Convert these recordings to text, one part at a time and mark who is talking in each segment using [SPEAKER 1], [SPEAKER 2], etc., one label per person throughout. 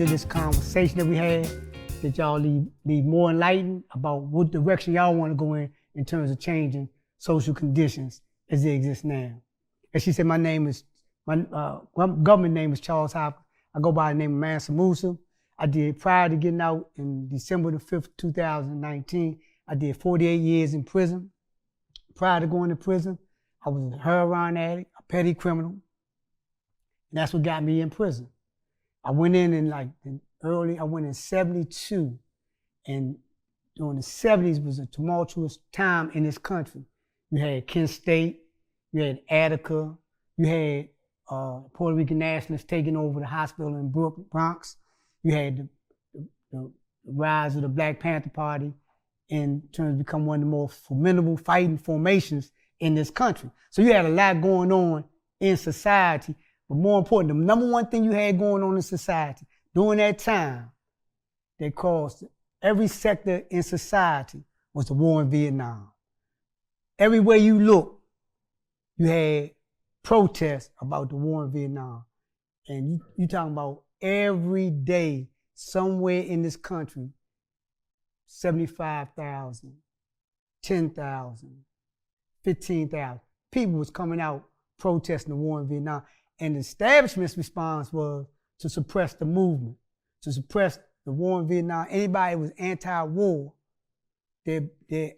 [SPEAKER 1] end of this conversation that we had, that y'all leave more enlightened about what direction y'all want to go in terms of changing social conditions as they exist now. As she said, my government name is Charles Hopkins. I go by the name of Mansa Musa. I did, prior to getting out in December the 5th, 2019, I did 48 years in prison. Prior to going to prison, I was a heroin addict, a petty criminal, and that's what got me in prison. I went in I went in 72, and during the 70s was a tumultuous time in this country. You had Kent State, you had Attica, you had Puerto Rican nationalists taking over the hospital in Bronx. You had the rise of the Black Panther Party in terms of become one of the most formidable fighting formations in this country. So you had a lot going on in society, but more important, the number one thing you had going on in society during that time that caused every sector in society was the war in Vietnam. Everywhere you look, you had protests about the war in Vietnam. And you talking about every day, somewhere in this country, 75,000, 10,000, 15,000 people was coming out protesting the war in Vietnam. And the establishment's response was to suppress the movement, to suppress the war in Vietnam. Anybody who was anti-war, their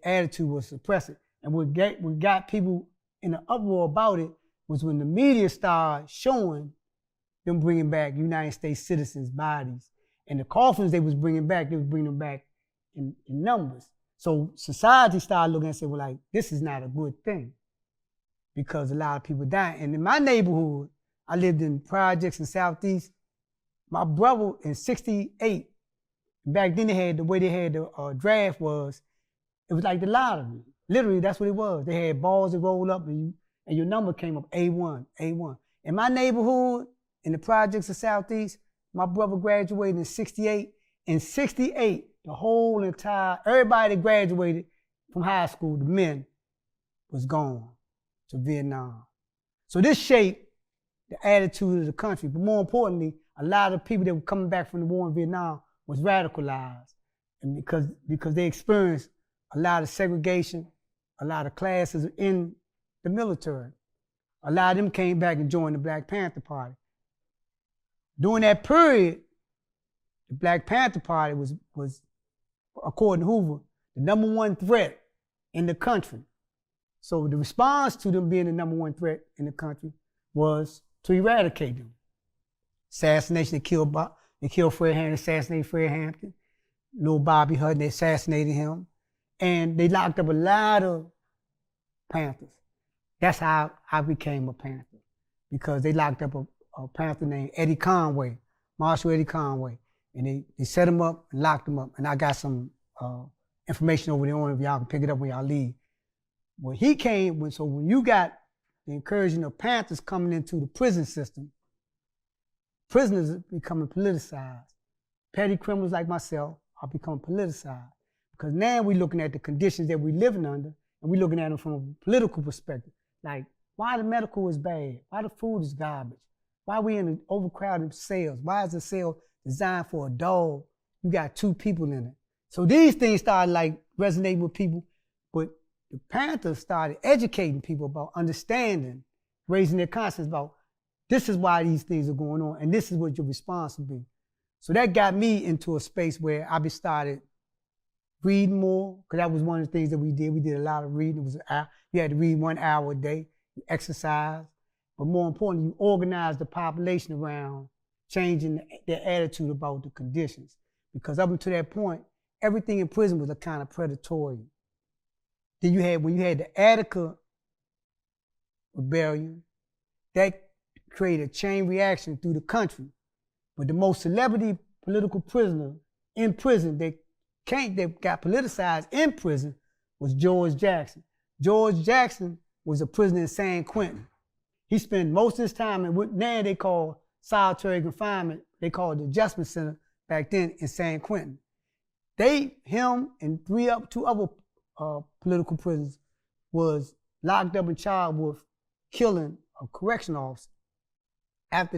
[SPEAKER 1] attitude was suppress it. And what got people in an uproar about it was when the media started showing them bringing back United States citizens' bodies. And the coffins they was bringing back, they was bringing them back in numbers. So society started looking and said, well, like, this is not a good thing because a lot of people dying. And in my neighborhood, I lived in projects in Southeast. My brother in 68, back then the way they had the draft was, it was like the lottery. Literally, that's what it was. They had balls that rolled up and your number came up, A1, A1. In my neighborhood, in the projects of Southeast, my brother graduated in 68. In 68, everybody that graduated from high school, the men, was gone to Vietnam. So this shaped the attitude of the country. But more importantly, a lot of people that were coming back from the war in Vietnam was radicalized. And because they experienced a lot of segregation, a lot of classes in the military. A lot of them came back and joined the Black Panther Party. During that period, the Black Panther Party was, according to Hoover, the number one threat in the country. So the response to them being the number one threat in the country was to eradicate them. Assassination, they killed Fred Hampton, assassinated Fred Hampton. Little Bobby Hutton, they assassinated him. And they locked up a lot of Panthers. That's how I became a Panther, because they locked up a Panther named Eddie Conway, Marshall Eddie Conway. And they set him up and locked him up. And I got some information over there on it if y'all can pick it up when y'all leave. When he came, so when you got the incursion of Panthers coming into the prison system, prisoners are becoming politicized. Petty criminals like myself are becoming politicized. Because now we're looking at the conditions that we're living under, and we're looking at them from a political perspective. Like, why the medical is bad? Why the food is garbage? Why we in overcrowded cells? Why is the cell designed for a dog? You got 2 people in it. So these things started like resonating with people, but the Panthers started educating people about understanding, raising their conscience about this is why these things are going on, and this is what your response will be. So that got me into a space where I started reading more, because that was one of the things that we did. We did a lot of reading. You had to read 1 hour a day, you exercise, but more importantly, you organize the population around changing their attitude about the conditions. Because up until that point, everything in prison was a kind of predatory. Then when you had the Attica rebellion, that created a chain reaction through the country. But the most celebrity political prisoner in prison that got politicized in prison was George Jackson. George Jackson was a prisoner in San Quentin. He spent most of his time in what now they call solitary confinement. They called the Adjustment Center back then in San Quentin. Him and 2 other political prisoners was locked up and charged with killing a correctional officer after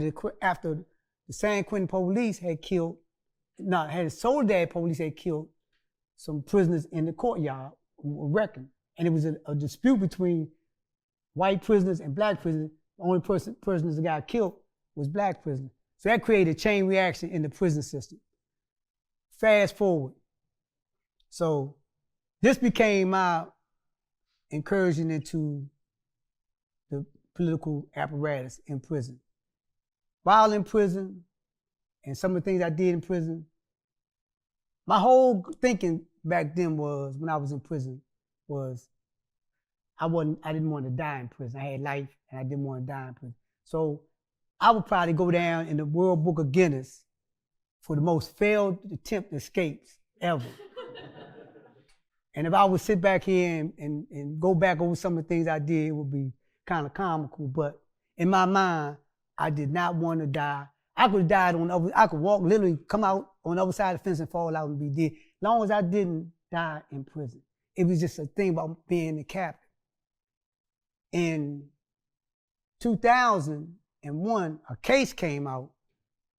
[SPEAKER 1] the San Quentin police had Soledad police had killed some prisoners in the courtyard, reckon. And it was a dispute between white prisoners and black prisoners. The only prisoners that got killed was black prisoners. So that created a chain reaction in the prison system. Fast forward. So this became my incursion into the political apparatus in prison. While in prison, and some of the things I did in prison, my whole thinking back then was, when I was in prison, was I didn't want to die in prison. I had life and I didn't want to die in prison. So I would probably go down in the World Book of Guinness for the most failed attempt escapes ever. And if I would sit back here and go back over some of the things I did, it would be kind of comical. But in my mind, I did not want to die. I could have died I could walk, literally come out on the other side of the fence and fall out and be dead. As long as I didn't die in prison. It was just a thing about being a captive. In 2001, a case came out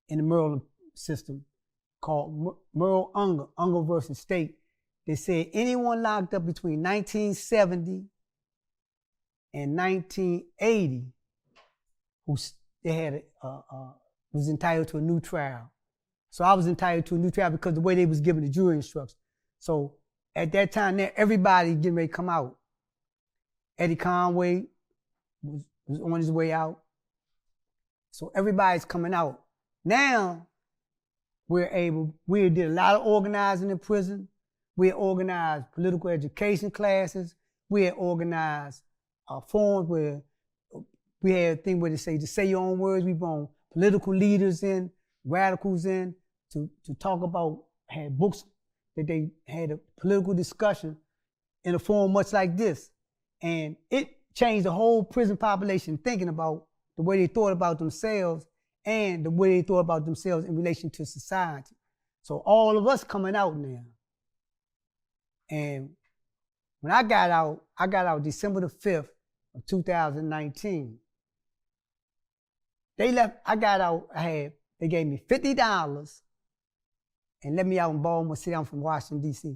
[SPEAKER 1] in the Maryland system called Merle Unger versus State. They said anyone locked up between 1970 and 1980 was entitled to a new trial. So I was entitled to a new trial because the way they was giving the jury instructions. So at that time, everybody getting ready to come out. Eddie Conway was on his way out. So everybody's coming out. Now, we did a lot of organizing in prison. We had organized political education classes. We had organized forums where we had a thing where they say, to say your own words. We brought political leaders in, radicals in, to talk about, had books that they had a political discussion in a forum much like this. And it changed the whole prison population thinking about the way they thought about themselves and the way they thought about themselves in relation to society. So all of us coming out now. And when I got out December the 5th of 2019. They gave me $50 and let me out in Baltimore City. I'm from Washington, D.C.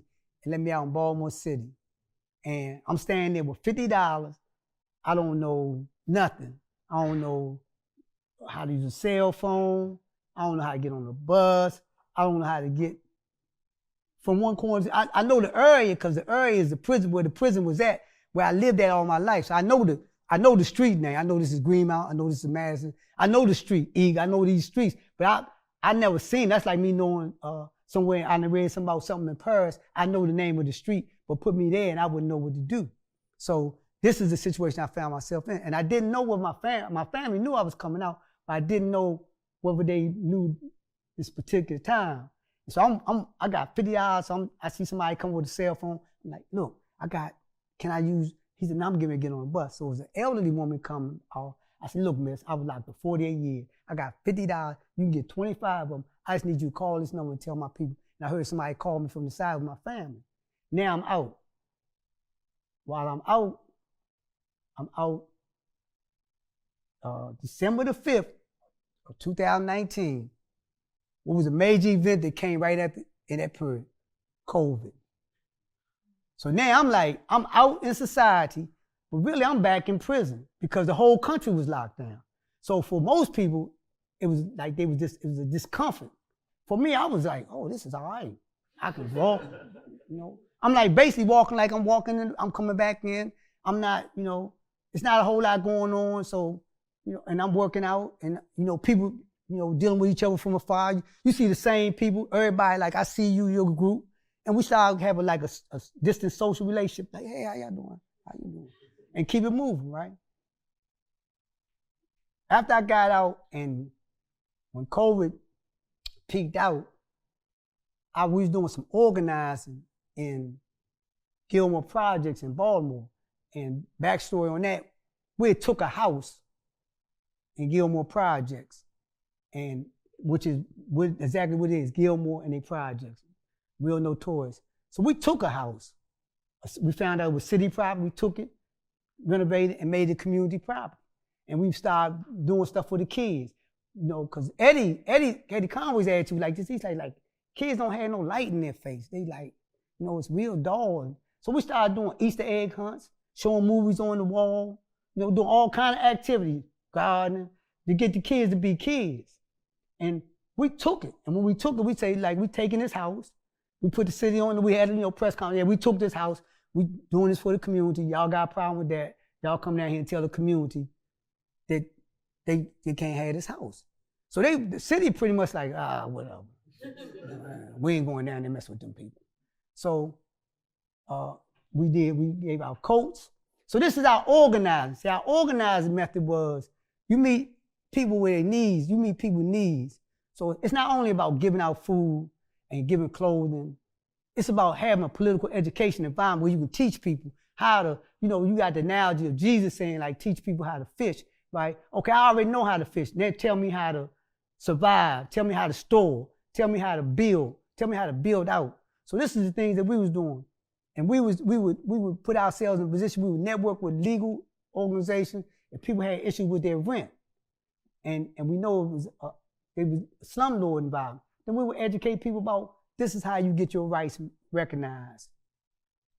[SPEAKER 1] And let me out in Baltimore City. And I'm standing there with $50. I don't know nothing. I don't know how to use a cell phone. I don't know how to get on the bus. I don't know how to get from one corner. I know the area because the area is the prison, where the prison was at, where I lived at all my life. So I know the street name. I know this is Greenmount. I know this is Madison. I know the street, I know these streets. But I never seen. That's like me knowing somewhere I read something in Paris. I know the name of the street, but put me there and I wouldn't know what to do. So this is the situation I found myself in. And I didn't know what my family knew I was coming out, but I didn't know whether they knew this particular time. So I got $50, so I see somebody come with a cell phone. I'm like, look, can I use, he said, no, I'm getting ready to get on the bus. So it was an elderly woman coming off. I said, look, miss, I was locked for 48 years. I got $50, you can get 25 of them. I just need you to call this number and tell my people. And I heard somebody call me from the side of my family. Now I'm out. While I'm out December the 5th of 2019. What was a major event that came right in that period? COVID. So now I'm out in society, but really I'm back in prison because the whole country was locked down. So for most people, it was like it was a discomfort. For me, I was like, oh, this is all right. I can walk, I'm like basically walking like I'm walking in, I'm coming back in. I'm not, it's not a whole lot going on. So, and I'm working out and, people, dealing with each other from afar. You see the same people, everybody, like I see you, your group, and we start having like a distant social relationship. Like, hey, how y'all doing? How you doing? And keep it moving, right? After I got out and when COVID peaked out, I was doing some organizing in Gilmore Projects in Baltimore. And backstory on that, we took a house in Gilmore Projects, and which is exactly what it is, Gilmore and their projects, real notorious. So we took a house. We found out it was city property. We took it, renovated, and made it community property. And we started doing stuff for the kids. You know, because Eddie Conway's attitude like this, he's like, kids don't have no light in their face. They like, you know, it's real dull. And so we started doing Easter egg hunts, showing movies on the wall, you know, doing all kind of activities, gardening, to get the kids to be kids. And we took it. And when we took it, we say, like, we taking this house. We put the city on, we had, you know, press conference. Yeah, we took this house. We doing this for the community. Y'all got a problem with that. Y'all come down here and tell the community that they can't have this house. So the city pretty much like, whatever. We ain't going down there and mess with them people. So we gave out coats. So this is our organizing. See, our organizing method was, you meet people with their needs, you meet people's needs. So it's not only about giving out food and giving clothing, it's about having a political education environment where you can teach people how to, you know, you got the analogy of Jesus saying, like, teach people how to fish, right? Okay, I already know how to fish. They tell me how to survive, tell me how to store, tell me how to build, tell me how to build out. So this is the things that we was doing. And we would put ourselves in a position, we would network with legal organizations if people had issues with their rent. And we know it was a slumlord environment. Then we would educate people about, this is how you get your rights recognized,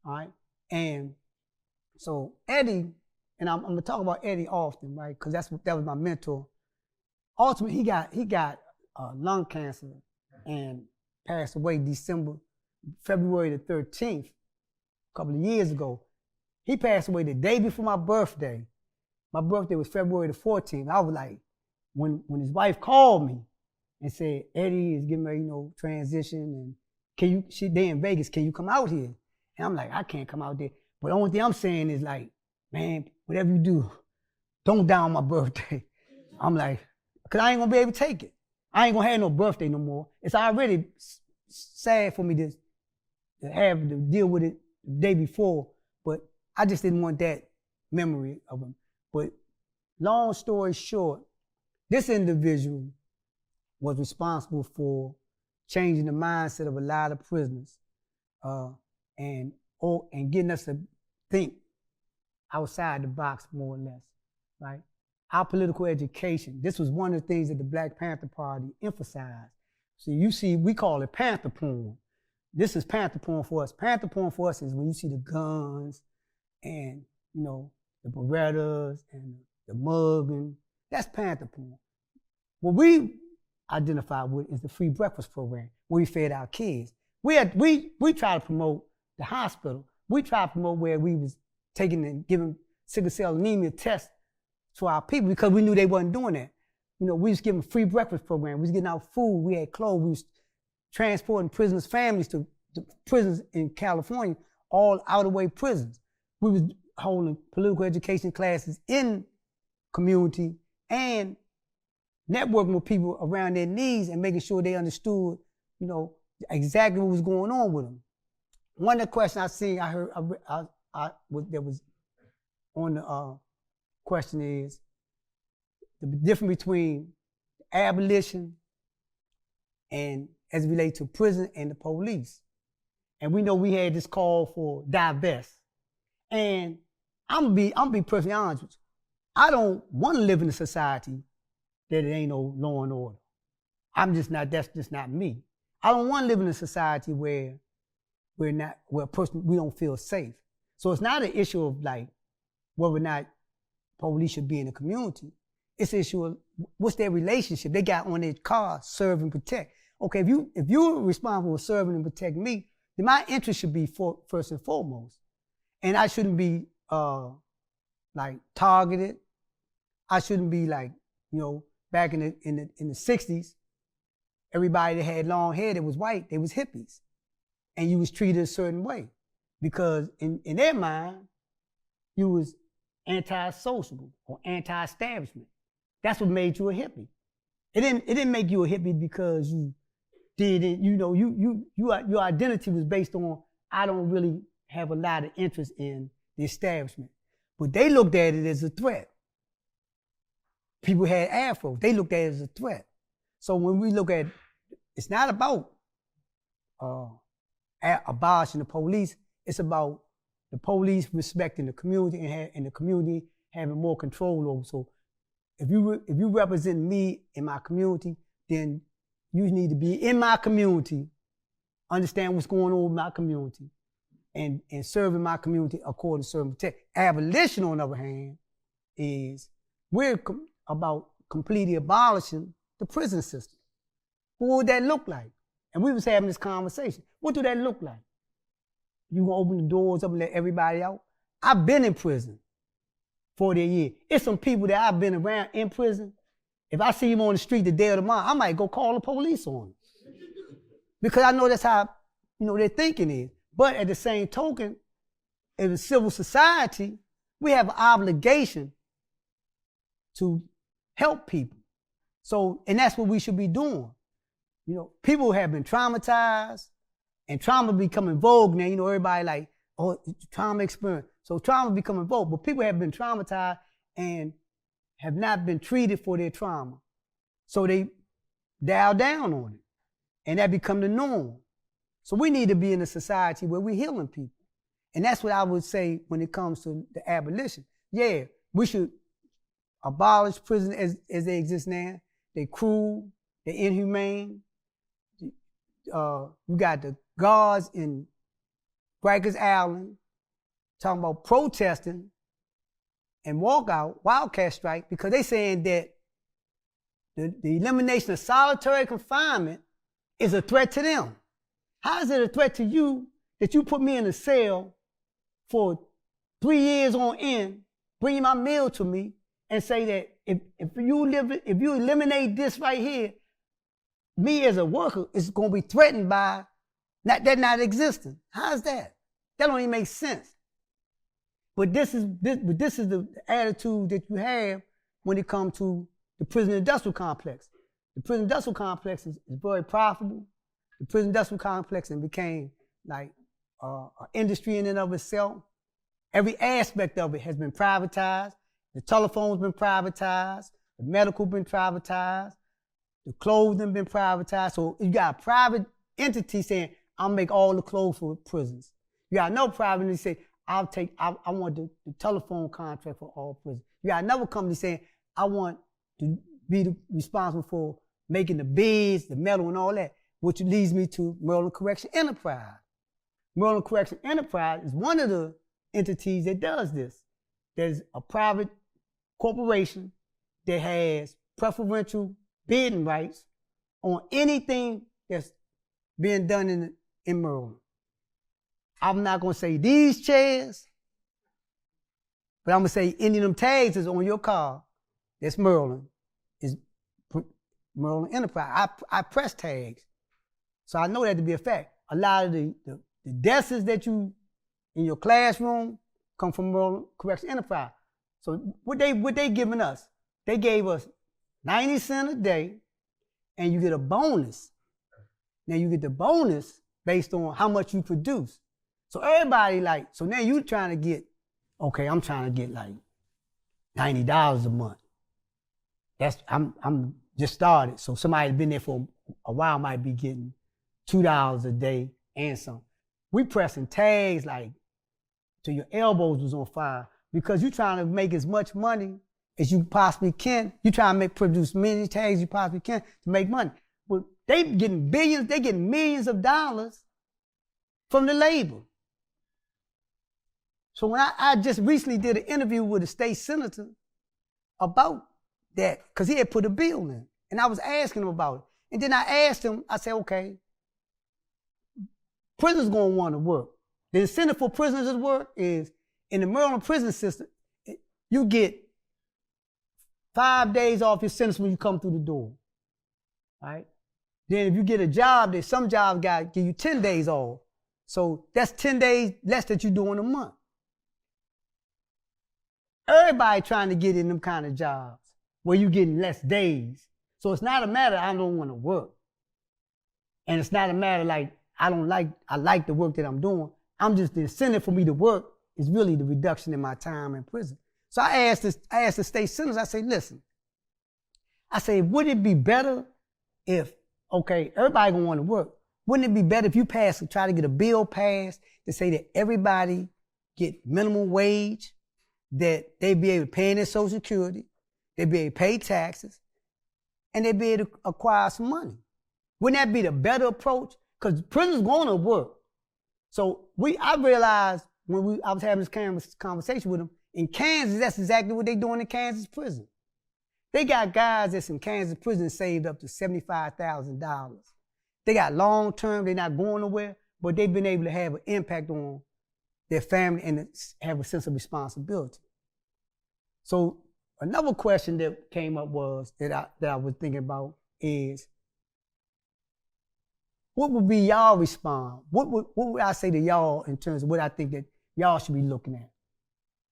[SPEAKER 1] all right? And so Eddie, and I'm gonna talk about Eddie often, right? Because that was my mentor. Ultimately, he got lung cancer and passed away February the 13th, a couple of years ago. He passed away the day before my birthday. My birthday was February the 14th. I was like, when his wife called me and said, Eddie is getting ready, you know, transition, and they in Vegas, can you come out here? And I'm like, I can't come out there. But the only thing I'm saying is like, man, whatever you do, don't down my birthday. I'm like, because I ain't gonna be able to take it. I ain't gonna have no birthday no more. It's already sad for me to have to deal with it the day before, but I just didn't want that memory of him. But long story short, this individual was responsible for changing the mindset of a lot of prisoners and getting us to think outside the box, more or less, right? Our political education, this was one of the things that the Black Panther Party emphasized. So you see, we call it Panther porn. This is Panther porn for us. Panther porn for us is when you see the guns and, you know, the Berettas and the mugging. That's Panther porn. What we identify with is the free breakfast program, where we fed our kids. We try to promote the hospital. We try to promote where we was taking and giving sickle cell anemia tests to our people because we knew they wasn't doing that. You know, we was giving a free breakfast program. We was getting out food. We had clothes. We was transporting prisoners' families to prisons in California, all out-of-way prisons. We was holding political education classes in community and networking with people around their needs and making sure they understood, you know, exactly what was going on with them. One of the questions I heard that was on the question is the difference between abolition and as it relates to prison and the police. And we know we had this call for divest. And I'm gonna be perfectly honest with you. I don't want to live in a society that it ain't no law and order. That's just not me. I don't want to live in a society where we don't feel safe. So it's not an issue of like whether or not police should be in the community. It's an issue of what's their relationship. They got on their car, serve and protect. Okay, if you're responsible for serving and protecting me, then my interest should be first and foremost. And I shouldn't be like targeted. I shouldn't be like, you know, back in the 60s, everybody that had long hair that was white, they was hippies. And you was treated a certain way. Because in their mind, you was anti-sociable or anti-establishment. That's what made you a hippie. It didn't make you a hippie because you did it, you know, your identity was based on, I don't really have a lot of interest in the establishment. But they looked at it as a threat. People had afros, they looked at it as a threat. So when we look at, it's not about abolishing the police, it's about the police respecting the community and the community having more control over. So if you represent me in my community, then you need to be in my community, understand what's going on with my community, and serving my community according to certain protect. Abolition, on the other hand, is we're about completely abolishing the prison system. What would that look like? And we was having this conversation. What do that look like? You gonna open the doors up and let everybody out? I've been in prison 40 years. It's some people that I've been around in prison. If I see them on the street the day or tomorrow, I might go call the police on them. Because I know that's how, their thinking is. But at the same token, in a civil society, we have an obligation to help people. So, and that's what we should be doing. People have been traumatized, and trauma becoming vogue now. Everybody like, oh, trauma experience. So trauma becoming vogue, but people have been traumatized and have not been treated for their trauma. So they dial down on it, and that become the norm. So we need to be in a society where we're healing people. And that's what I would say when it comes to the abolition. Yeah, we should abolish prison as they exist now. They're cruel, they're inhumane. You got the guards in Rikers Island talking about protesting and walkout, wildcat strike, because they saying that the elimination of solitary confinement is a threat to them. How is it a threat to you that you put me in a cell for 3 years on end, bring my meal to me, and say that if you eliminate this right here, me as a worker is going to be threatened by that not existing? How's that? That don't even make sense. But this is the attitude that you have when it comes to the prison industrial complex. The prison industrial complex is very profitable. The prison industrial complex became like an industry in and of itself. Every aspect of it has been privatized. The telephone's been privatized. The medical been privatized. The clothing been privatized. So you got a private entity saying, I'll make all the clothes for prisons. You got no private entity saying, I want the telephone contract for all prisons. You got another company saying, I want to be responsible for making the beds, the metal and all that, which leads me to Maryland Correction Enterprise. Maryland Correction Enterprise is one of the entities that does this. There's a private corporation that has preferential bidding rights on anything that's being done in Maryland. I'm not going to say these chairs, but I'm going to say any of them tags that's on your car, that's Maryland, is Maryland Enterprise. I press tags, so I know that to be a fact. A lot of the desks that you, in your classroom, come from Maryland Correction Enterprise. So what they giving us? They gave us 90 cents a day, and you get a bonus. Now you get the bonus based on how much you produce. So everybody so now you trying to get, okay, I'm trying to get like $90 a month. I'm just started. So somebody been there for a while might be getting $2 a day and some. We pressing tags like till your elbows was on fire because you trying to make as much money as you possibly can. You trying to produce many tags you possibly can to make money. Well, they getting billions, they getting millions of dollars from the labor. So when I just recently did an interview with a state senator about that, because he had put a bill in, and I was asking him about it. And then I asked him, I said, okay, prisoners gonna want to work. The incentive for prisoners to work is, in the Maryland prison system, you get 5 days off your sentence when you come through the door, right? Then if you get a job, there's some jobs got give you 10 days off. So that's 10 days less that you do in a month. Everybody trying to get in them kind of jobs where you getting less days. So it's not a matter I don't want to work. And it's not a matter like I like the work that I'm doing. I'm just, the incentive for me to work is really the reduction in my time in prison. So I asked the state senators, I say, listen, I say, would it be better if, okay, everybody gonna want to work. Wouldn't it be better if you try to get a bill passed to say that everybody get minimum wage, that they be able to pay in their Social Security, they'd be able to pay taxes, and they'd be able to acquire some money. Wouldn't that be the better approach? Because prison's going to work. So I realized when I was having this conversation with them, in Kansas, that's exactly what they're doing in Kansas prison. They got guys that's in Kansas prison saved up to $75,000. They got long term, they're not going nowhere, but they've been able to have an impact on their family and have a sense of responsibility. So another question that came up was, that I was thinking about is, what would be y'all response? What would I say to y'all in terms of what I think that y'all should be looking at?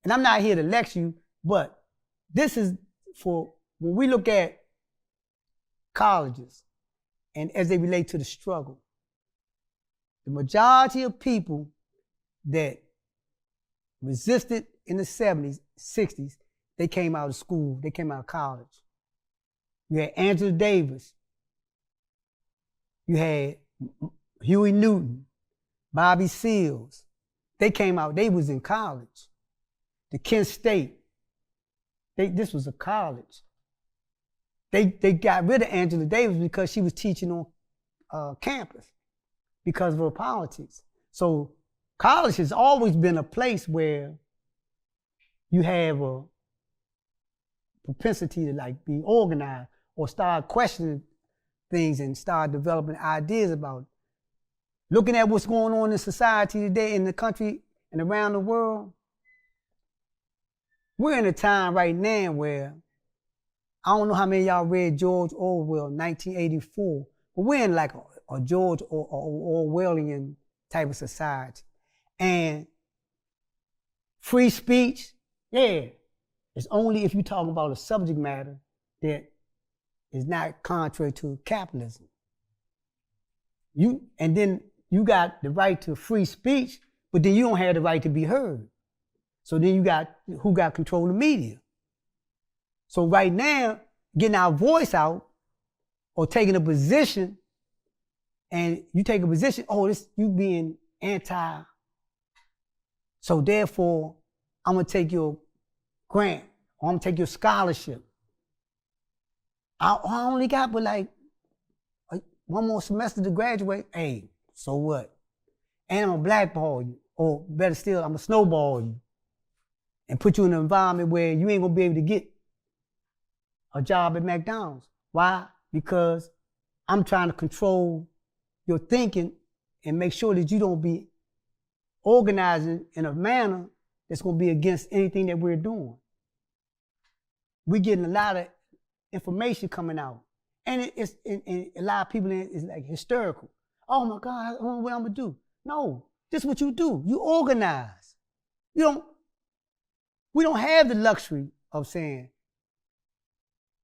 [SPEAKER 1] And I'm not here to lecture you, but this is for when we look at colleges and as they relate to the struggle. The majority of people that resisted in the 70s, 60s, they came out of school, they came out of college. You had Angela Davis. You had Huey Newton, Bobby Seals. They came out, they was in college. The Kent State, this was a college. They got rid of Angela Davis because she was teaching on campus because of her politics. So college has always been a place where you have a propensity to like be organized or start questioning things and start developing ideas about it. Looking at what's going on in society today, in the country and around the world, we're in a time right now where, I don't know how many of y'all read George Orwell, 1984, but we're in like a George Orwellian type of society. And free speech, yeah, it's only if you're talking about a subject matter that is not contrary to capitalism. And then you got the right to free speech, but then you don't have the right to be heard. So then you got who got control of the media. So right now, getting our voice out or taking a position, and you take a position, you being anti. So therefore, I'm gonna take your grant, or I'm gonna take your scholarship. I only got but like one more semester to graduate. Hey, so what? And I'm gonna blackball you, or better still, I'm gonna snowball you and put you in an environment where you ain't gonna be able to get a job at McDonald's. Why? Because I'm trying to control your thinking and make sure that you don't be organizing in a manner that's gonna be against anything that we're doing. We're getting a lot of information coming out. And a lot of people is like hysterical. Oh my God, I don't know what I'm gonna do. No, this is what you do. You organize. We don't have the luxury of saying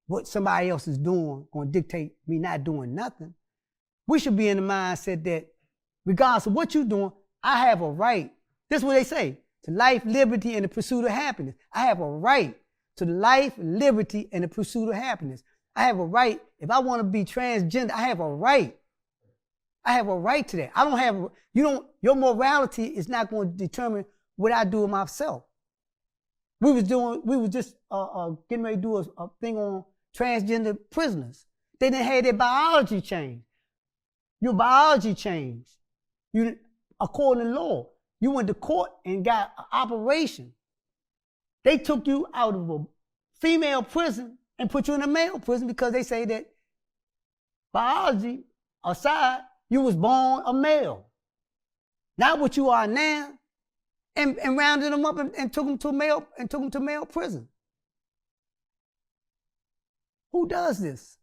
[SPEAKER 1] what somebody else is doing gonna dictate me not doing nothing. We should be in the mindset that regardless of what you're doing, I have a right. This is what they say, to life, liberty, and the pursuit of happiness. I have a right to life, liberty, and the pursuit of happiness. I have a right. If I want to be transgender, I have a right. I have a right to that. I don't have, your morality is not going to determine what I do with myself. We was just getting ready to do a thing on transgender prisoners. They didn't have their biology changed. Your biology changed. According to law, you went to court and got an operation. They took you out of a female prison and put you in a male prison because they say that biology aside, you was born a male. Not what you are now. And rounded them up and took them to male prison. Who does this?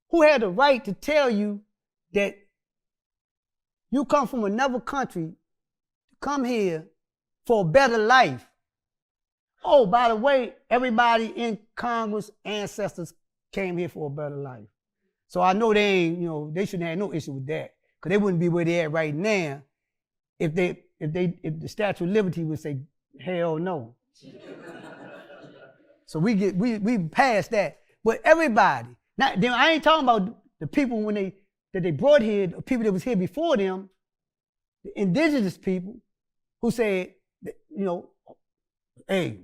[SPEAKER 1] Who had the right to tell you that you come from another country to come here for a better life? Oh, by the way, everybody in Congress, ancestors came here for a better life. So I know they shouldn't have no issue with that, because they wouldn't be where they at right now if the Statue of Liberty would say, hell no. So we passed that. But everybody, I ain't talking about the people that they brought here, the people that was here before them, the indigenous people who said, hey,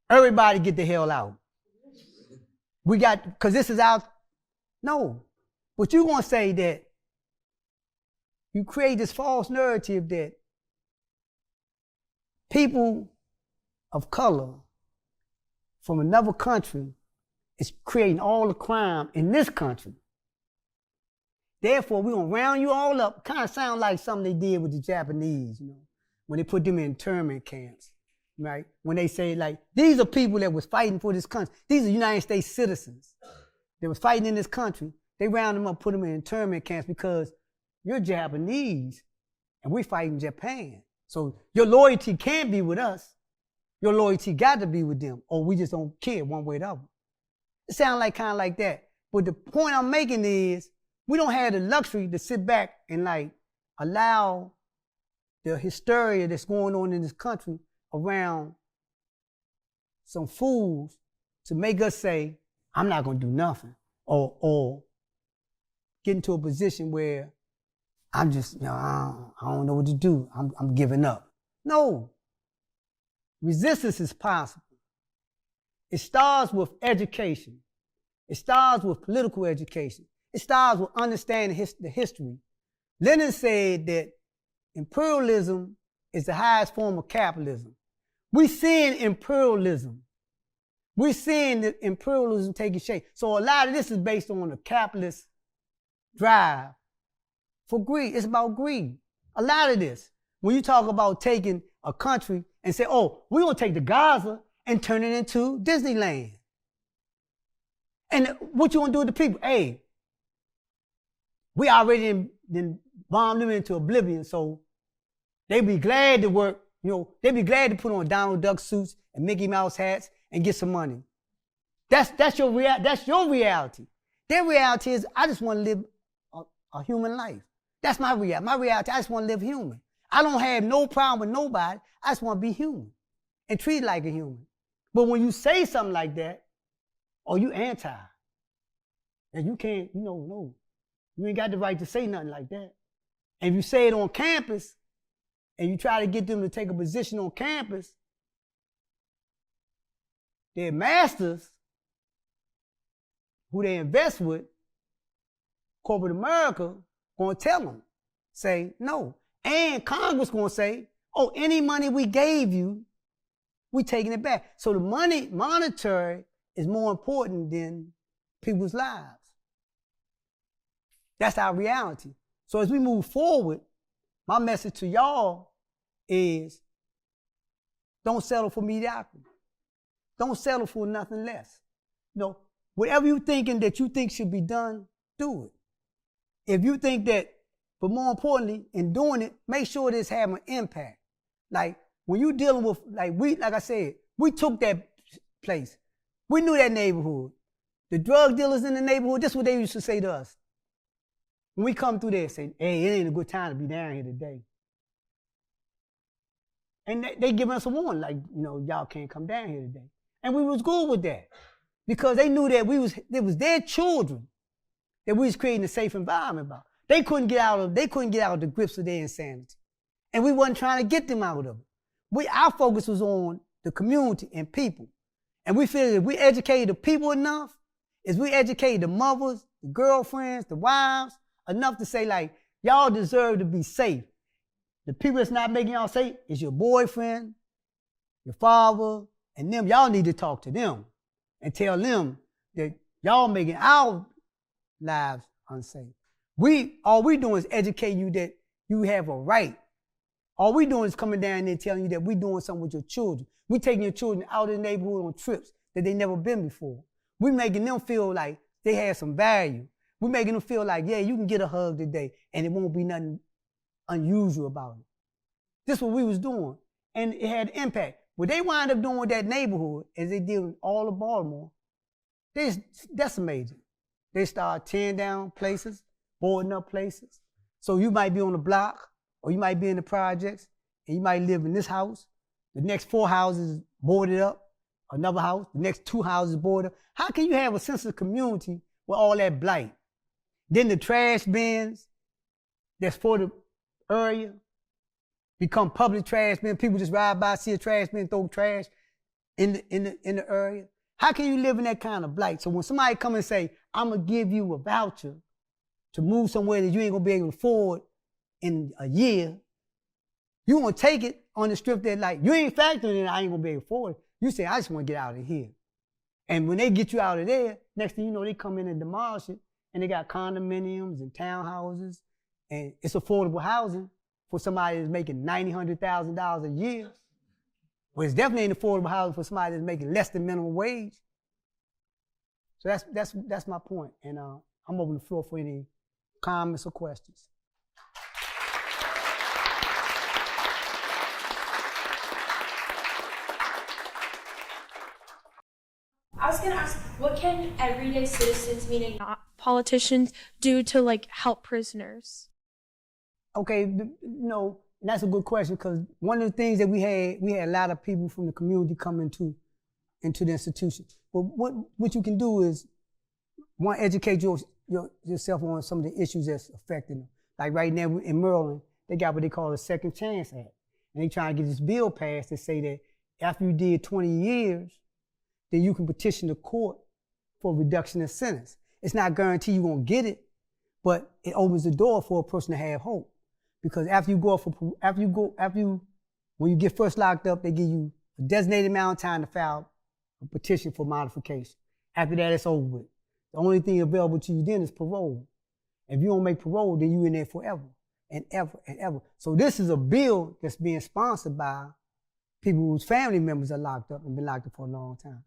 [SPEAKER 1] everybody get the hell out. We got, because this is our, no. But you're going to say that you create this false narrative that people of color from another country is creating all the crime in this country. Therefore, we're going to round you all up. Kind of sound like something they did with the Japanese, you know, when they put them in internment camps, right? When they say, like, these are people that was fighting for this country. These are United States citizens that was fighting in this country. They round them up, put them in internment camps because you're Japanese and we're fighting Japan. So your loyalty can't be with us. Your loyalty got to be with them, or we just don't care one way or the other. It sounds like kind of like that. But the point I'm making is we don't have the luxury to sit back and like allow the hysteria that's going on in this country around some fools to make us say, I'm not going to do nothing, or get into a position where I'm just, you know, I don't know what to do. I'm giving up. No. Resistance is possible. It starts with education. It starts with political education. It starts with understanding the history. Lenin said that imperialism is the highest form of capitalism. We're seeing imperialism. We're seeing the imperialism taking shape. So a lot of this is based on the capitalist drive for greed. It's about greed. A lot of this. When you talk about taking a country and say, oh, we're going to take the Gaza and turn it into Disneyland. And what you going to do with the people? Hey, we already bombed them into oblivion, so they be glad to work, you know, they be glad to put on Donald Duck suits and Mickey Mouse hats and get some money. That's your reality. Their reality is, I just want to live a human life. That's my reality. My reality, I just want to live human. I don't have no problem with nobody. I just want to be human and treated like a human. But when you say something like that, or you anti, and you can't, you know, no, you ain't got the right to say nothing like that. And if you say it on campus, and you try to get them to take a position on campus, their masters, who they invest with, corporate America, gonna tell them, say no. And Congress gonna say, oh, any money we gave you, we taking it back. So the money, monetary, is more important than people's lives. That's our reality. So as we move forward, my message to y'all is don't settle for mediocrity. Don't settle for nothing less. You know, whatever you thinking that you think should be done, do it. If you think that, but more importantly, in doing it, make sure it is having an impact. Like when you dealing with, like I said, we took that place. We knew that neighborhood. The drug dealers in the neighborhood, this is what they used to say to us. When we come through there, say, hey, it ain't a good time to be down here today. And they give us a warning, like, you know, y'all can't come down here today. And we was good with that because they knew that it was their children that we was creating a safe environment about. They couldn't get out of the grips of their insanity. And we wasn't trying to get them out of it. Our focus was on the community and people. And we feel that if we educated the people enough, if we educated the mothers, the girlfriends, the wives, enough to say, like, y'all deserve to be safe. The people that's not making y'all safe is your boyfriend, your father, and them. Y'all need to talk to them and tell them that y'all making our lives unsafe. All we doing is educating you that you have a right. All we doing is coming down there and telling you that we doing something with your children. We taking your children out of the neighborhood on trips that they never been before. We making them feel like they have some value. We making them feel like, yeah, you can get a hug today and it won't be nothing unusual about it. This is what we was doing. And it had impact. What they wind up doing with that neighborhood, as they did with all of Baltimore, they just decimated. They start tearing down places, boarding up places. So you might be on the block, or you might be in the projects, and you might live in this house. The next 4 houses boarded up, another house, the next 2 houses boarded up. How can you have a sense of community with all that blight? Then the trash bins that's for the area become public trash bins. People just ride by, see a trash bin, throw trash in the area. How can you live in that kind of blight? So when somebody come and say, I'm gonna give you a voucher to move somewhere that you ain't gonna be able to afford in a year, you gonna take it on the strip that like, you ain't factoring in I ain't gonna be able to afford it. You say, I just wanna get out of here. And when they get you out of there, next thing you know, they come in and demolish it, and they got condominiums and townhouses, and it's affordable housing for somebody that's making $90,000, $100,000 a year. Well, it's definitely ain't affordable housing for somebody that's making less than minimum wage. So that's my point, and I'm open the floor for any comments or questions.
[SPEAKER 2] I was gonna ask, what can everyday citizens, meaning not politicians, do to like help prisoners?
[SPEAKER 1] Okay, you know, that's a good question, because one of the things that we had a lot of people from the community come into the institution. But what you can do is, one, educate yourself on some of the issues that's affecting them. Like right now in Maryland, they got what they call a Second Chance Act. And they trying to get this bill passed to say that after you did 20 years, then you can petition the court for reduction of sentence. It's not guaranteed you're gonna get it, but it opens the door for a person to have hope. Because when you get first locked up, they give you a designated amount of time to file a petition for modification. After that, it's over with. The only thing available to you then is parole. If you don't make parole, then you're in there forever and ever and ever. So this is a bill that's being sponsored by people whose family members are locked up and been locked up for a long time.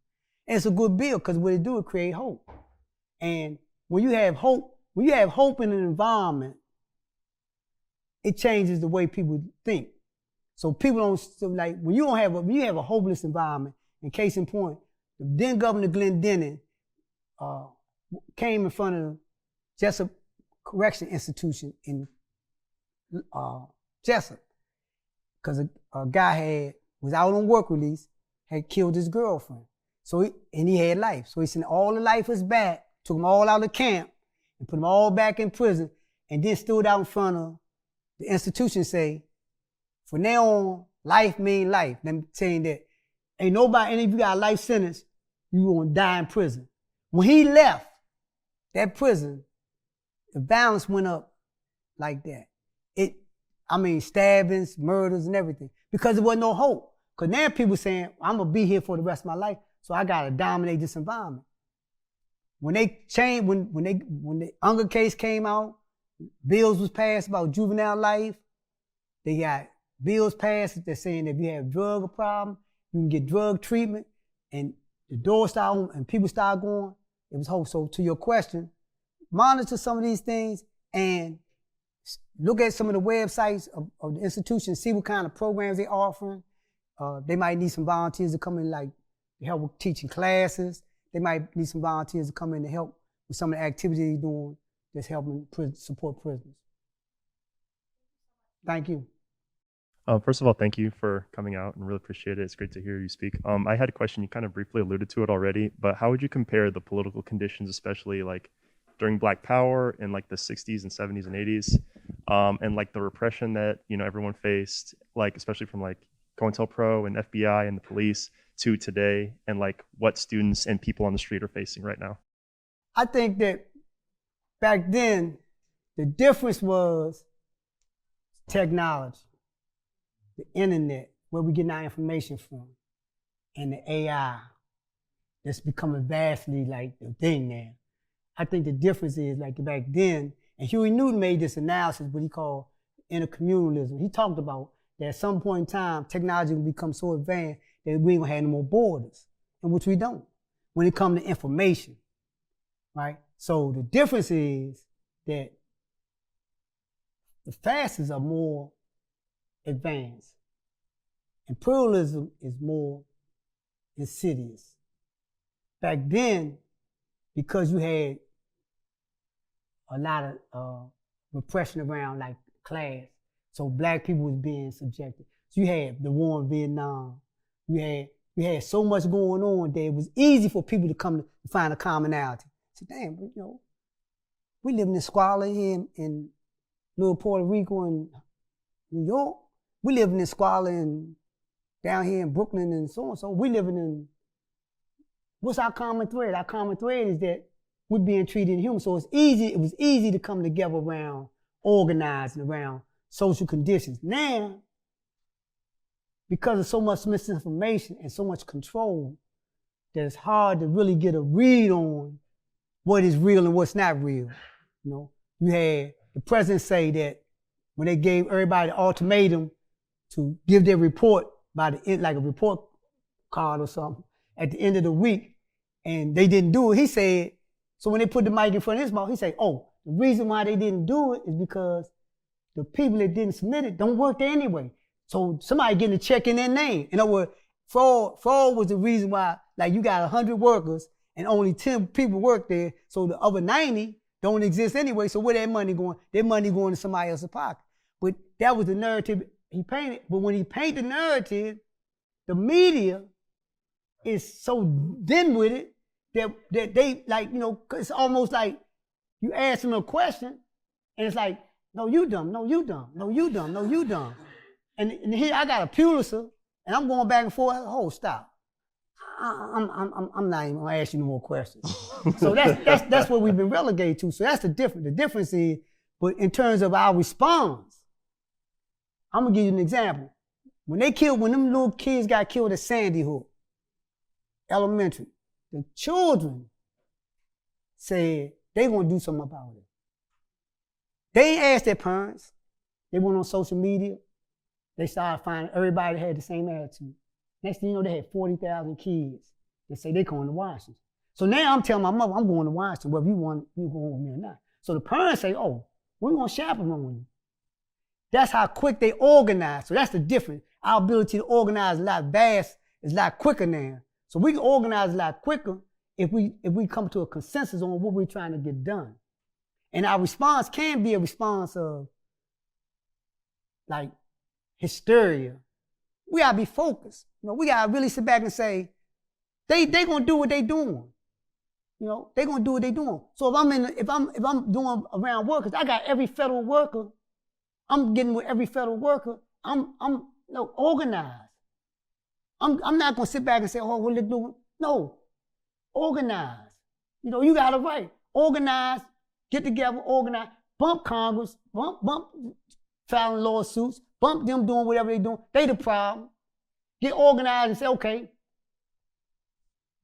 [SPEAKER 1] And it's a good bill, because what it do, it create hope. And when you have hope in an environment, it changes the way people think. So people don't, so like when you have a hopeless environment, in case in point, the then Governor Glendening came in front of Jessup Correction Institution in Jessup, because a guy was out on work release, had killed his girlfriend. And he had life. So he sent all the lifers back, took them all out of camp, and put them all back in prison, and then stood out in front of the institution and say, from now on, life mean life. Them saying that ain't nobody, and if you got a life sentence, you gonna die in prison. When he left that prison, the violence went up like that. Stabbings, murders, and everything, because there wasn't no hope. Because now people saying, I'm gonna be here for the rest of my life, so I gotta dominate this environment. When they changed, when the Unger case came out, bills was passed about juvenile life. They got bills passed that saying if you have drug problem, you can get drug treatment, and the doors start and people start going. It was hope. So to your question, monitor some of these things and look at some of the websites of the institution, see what kind of programs they're offering. They might need some volunteers to come in, like to help with teaching classes. They might need some volunteers to come in to help with some of the activities they're doing that's helping support prisoners. Thank you.
[SPEAKER 3] First of all, thank you for coming out and really appreciate it. It's great to hear you speak. I had a question, you kind of briefly alluded to it already, but how would you compare the political conditions, especially like during Black Power in like the 60s and 70s and 80s, and like the repression that, everyone faced, like especially from like COINTELPRO and FBI and the police to today, and like what students and people on the street are facing right now?
[SPEAKER 1] I think that back then, the difference was technology, the internet, where we get our information from, and the AI that's becoming vastly like the thing now. I think the difference is like back then, and Huey Newton made this analysis, what he called intercommunalism. He talked about that at some point in time, technology will become so advanced that we ain't gonna have no more borders, and which we don't, when it comes to information, right? So the difference is that the facets are more advanced, and pluralism is more insidious. Back then, because you had a lot of repression around like class, so black people was being subjected. So you had the war in Vietnam. You had so much going on that it was easy for people to come to find a commonality. So damn, we living in squalor here in Little Puerto Rico and New York. We living in squalor down here in Brooklyn and so on. So we living in what's our common thread? Our common thread is that we're being treated inhuman. So it was easy to come together around organizing, around social conditions. Now, because of so much misinformation and so much control, that it's hard to really get a read on what is real and what's not real. You know, you had the president say that when they gave everybody the ultimatum to give their report by the end, like a report card or something, at the end of the week, and they didn't do it, he said, so when they put the mic in front of his mouth, he said, oh, the reason why they didn't do it is because the people that didn't submit it don't work there anyway. So somebody getting a check in their name. In other words, fraud was the reason why, like you got 100 workers and only 10 people work there, so the other 90 don't exist anyway, so where that money going? Their money going to somebody else's pocket. But that was the narrative he painted. But when he painted the narrative, the media is so dim with it that they, like, you know, it's almost like you ask them a question and it's like, no, you dumb, no, you dumb, no, you dumb, no, you dumb. And here I got a Pulitzer and I'm going back and forth. Oh, stop. I'm not even gonna ask you no more questions. So that's what we've been relegated to. So that's the difference. The difference is, but in terms of our response, I'm gonna give you an example. When them little kids got killed at Sandy Hook Elementary, the children said they gonna do something about it. They ain't asked their parents. They went on social media. They started finding everybody had the same attitude. Next thing you know, they had 40,000 kids that say they're going to Washington. So now I'm telling my mother, I'm going to Washington, whether you go with me or not. So the parents say, oh, we're going to chaperone you. That's how quick they organize. So that's the difference. Our ability to organize is a lot quicker now. So we can organize a lot quicker if we come to a consensus on what we're trying to get done. And our response can be a response of, like, hysteria. We gotta be focused. You know, we gotta really sit back and say, they gonna do what they doing. You know, they gonna do what they doing. So if I'm doing around workers, I got every federal worker. I'm getting with every federal worker. I'm organized. I'm not gonna sit back and say, oh, what they doing? No, organize. You know, you got it right. Organize, get together, organize, bump Congress, bump filing lawsuits, bump them doing whatever they doing. They the problem. Get organized and say, okay,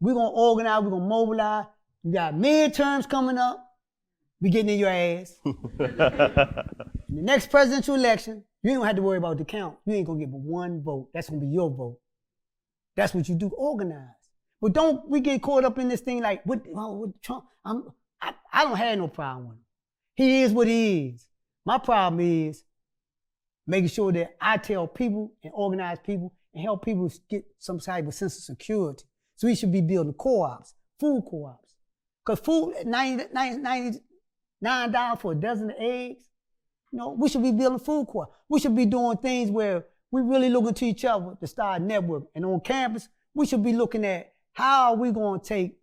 [SPEAKER 1] we're gonna organize, we're gonna mobilize. You got midterms coming up. We getting in your ass. In the next presidential election, you don't have to worry about the count. You ain't gonna get but one vote. That's gonna be your vote. That's what you do, organize. But don't we get caught up in this thing like, what Trump, I don't have no problem with him. He is what he is. My problem is making sure that I tell people and organize people and help people get some type of sense of security. So we should be building co-ops, food co-ops. Because food, $99 for a dozen of eggs, you know, we should be building food co-ops. We should be doing things where we really looking to each other to start a network. And on campus, we should be looking at how are we going to take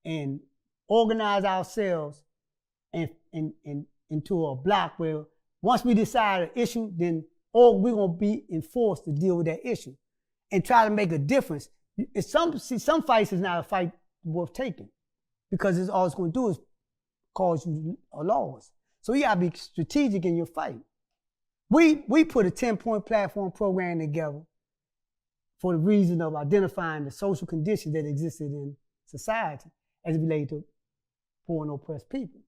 [SPEAKER 1] and organize ourselves and into a block where once we decide an issue, then we're going to be enforced to deal with that issue and try to make a difference. Some fights is not a fight worth taking because it's all it's going to do is cause you a loss. So you got to be strategic in your fight. We put a 10-point platform program together for the reason of identifying the social conditions that existed in society as it related to poor and oppressed people.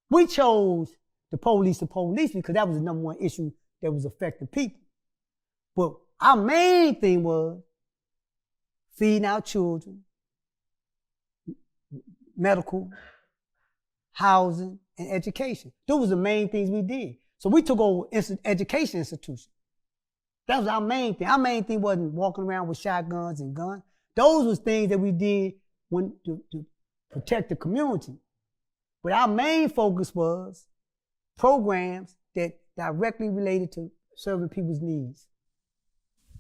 [SPEAKER 1] We chose the police because that was the number one issue that was affecting people. But our main thing was feeding our children, medical, housing, and education. Those were the main things we did. So we took over education institutions. That was our main thing. Our main thing wasn't walking around with shotguns and guns. Those was things that we did to protect the community. But our main focus was programs that directly related to serving people's needs.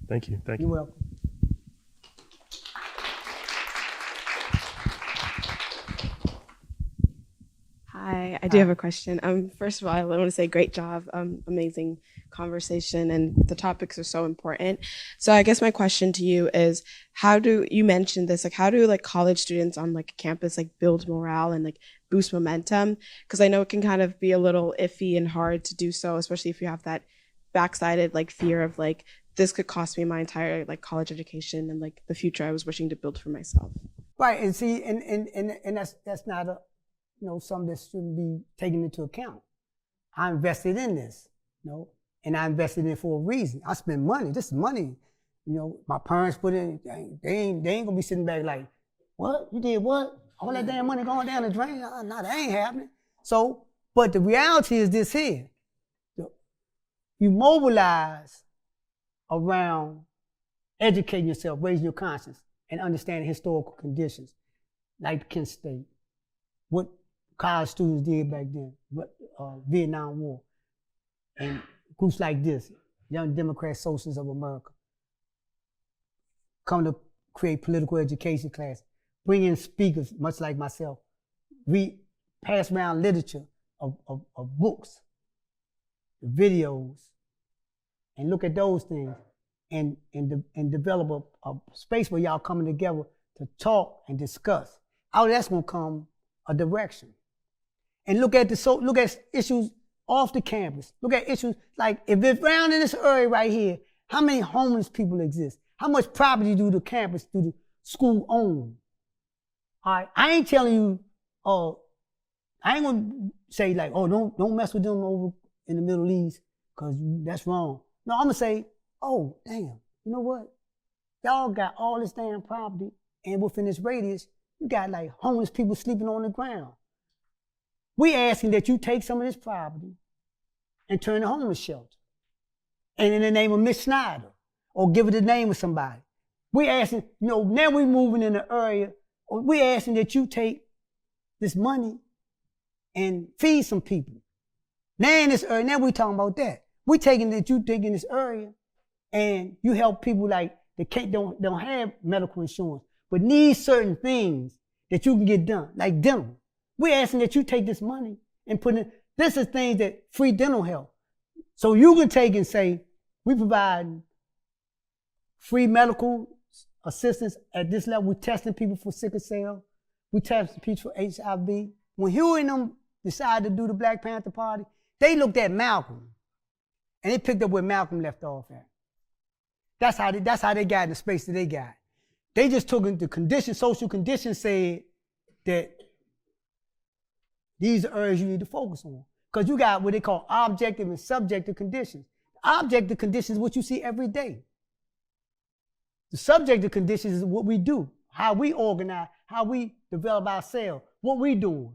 [SPEAKER 3] Thank you.
[SPEAKER 1] You're welcome.
[SPEAKER 4] Hi, I do have a question. First of all, I want to say great job, amazing conversation, and the topics are so important. So I guess my question to you is, you mentioned this, like how do like college students on like campus like build morale and like boost momentum? Because I know it can kind of be a little iffy and hard to do so, especially if you have that backsided like fear of like, this could cost me my entire like college education and like the future I was wishing to build for myself.
[SPEAKER 1] Right, and see, and that's not a, something that shouldn't be taken into account. I invested in this, and I invested in it for a reason. I spent money. This is money. My parents put in. They ain't gonna be sitting back like, what? You did what? All that damn money going down the drain? No, that ain't happening. So, but the reality is this here. You mobilize around educating yourself, raising your conscience, and understanding historical conditions, like Kent State, what college students did back then, what Vietnam War, and groups like this, Young Democrat Socialists of America, come to create political education class, bring in speakers, much like myself, pass around literature of books, videos, and look at those things, and develop a space where y'all coming together to talk and discuss. Out of that's gonna come a direction. And look at issues off the campus. Look at issues like, if it's around in this area right here, how many homeless people exist? How much property do the campus, do the school own? All right, I ain't telling you, I ain't gonna say like, don't mess with them over in the Middle East, cause that's wrong. No, I'm gonna say, oh, damn, you know what? Y'all got all this damn property, and within this radius, you got like homeless people sleeping on the ground. We asking that you take some of this property and turn the homeless shelter. And in the name of Miss Snyder, or give it the name of somebody. We asking, now we moving in the area, or we asking that you take this money and feed some people. Now in this area, now we talking about that. We taking that you taking this area and you help people like that don't have medical insurance, but need certain things that you can get done, like dental. We're asking that you take this money and put in, this is things that free dental health. So you can take and say, we provide free medical assistance at this level. We're testing people for sickle cell. We testing people for HIV. When Huey and them decided to do the Black Panther Party, they looked at Malcolm and they picked up where Malcolm left off at. That's how they got in the space that they got. They just took the conditions, social conditions said that these are areas you need to focus on. Because you got what they call objective and subjective conditions. Objective conditions is what you see every day. The subjective conditions is what we do, how we organize, how we develop ourselves, what we doing.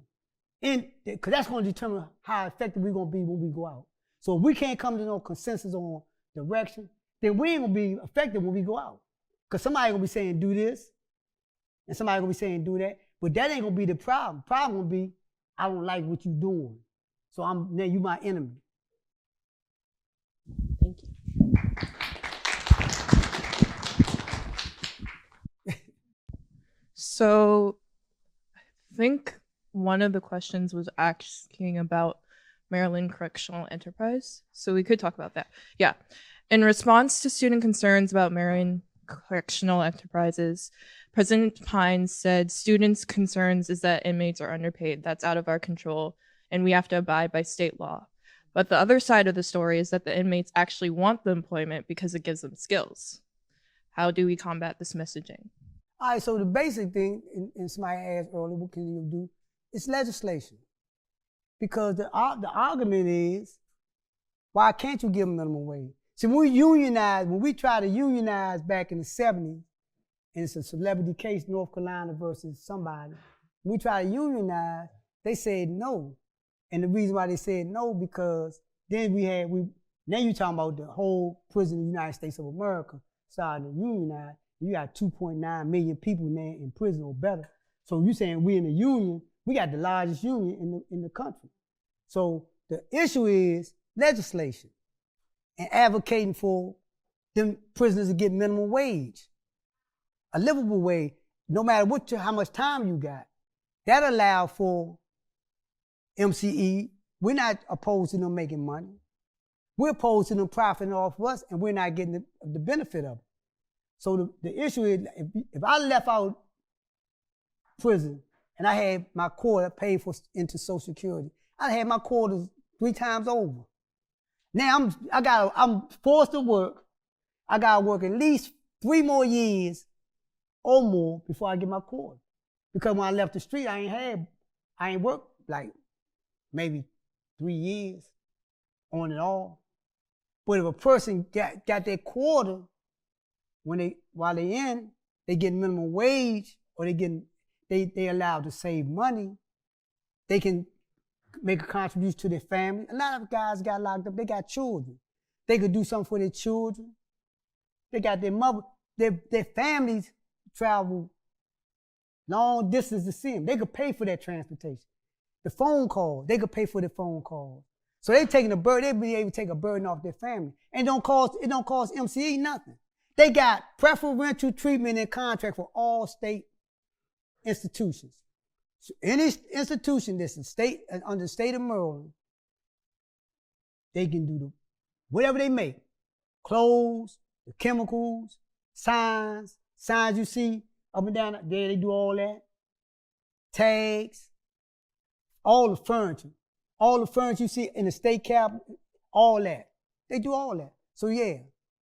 [SPEAKER 1] Because that's going to determine how effective we're going to be when we go out. So if we can't come to no consensus on direction, then we ain't going to be effective when we go out. Because somebody going to be saying do this, and somebody going to be saying do that, but that ain't going to be the problem. Problem will be, I don't like what you're doing. So now you my enemy.
[SPEAKER 4] Thank you.
[SPEAKER 5] So I think one of the questions was asking about Maryland Correctional Enterprise. So we could talk about that. Yeah. In response to student concerns about Maryland Correctional Enterprises, President Pines said students' concerns is that inmates are underpaid. That's out of our control, and we have to abide by state law. But the other side of the story is that the inmates actually want the employment because it gives them skills. How do we combat this messaging?
[SPEAKER 1] All right, so the basic thing, and somebody asked earlier, what can you do? It's legislation. Because the argument is, why can't you give them minimum wage? See, when we tried to unionize back in the 70s, and it's a celebrity case, North Carolina versus somebody, when we tried to unionize, they said no. And the reason why they said no, because then now you're talking about the whole prison of the United States of America starting to unionize. You got 2.9 million people now in prison or better. So you're saying we in the union, we got the largest union in the country. So the issue is legislation and advocating for them prisoners to get minimum wage, a livable wage, no matter how much time you got. That allow for MCE. We're not opposed to them making money. we're opposed to them profiting off of us, and we're not getting the benefit of it. So the issue is, if I left out prison and I had my quarter paid for into Social Security, I had my quarters 3 times over. Now I'm forced to work. I gotta work at least 3 more years or more before I get my quarter. Because when I left the street, I ain't worked like maybe 3 years on and off. But if a person got their quarter while they in, they get minimum wage, or they allowed to save money, they can make a contribution to their family. A lot of guys got locked up, they got children. They could do something for their children. They got their mother, their families travel long distance to see them. They could pay for their transportation. The phone call, they could pay for their phone calls. So they taking a burden, they be able to take a burden off their family. And it don't cost MCE nothing. They got preferential treatment and contract for all state institutions. So any institution that's under the state of Maryland, they can do whatever they make. Clothes, the chemicals, signs you see up and down there, they do all that. Tags, all the furniture you see in the state cabinet, all that. They do all that. So yeah,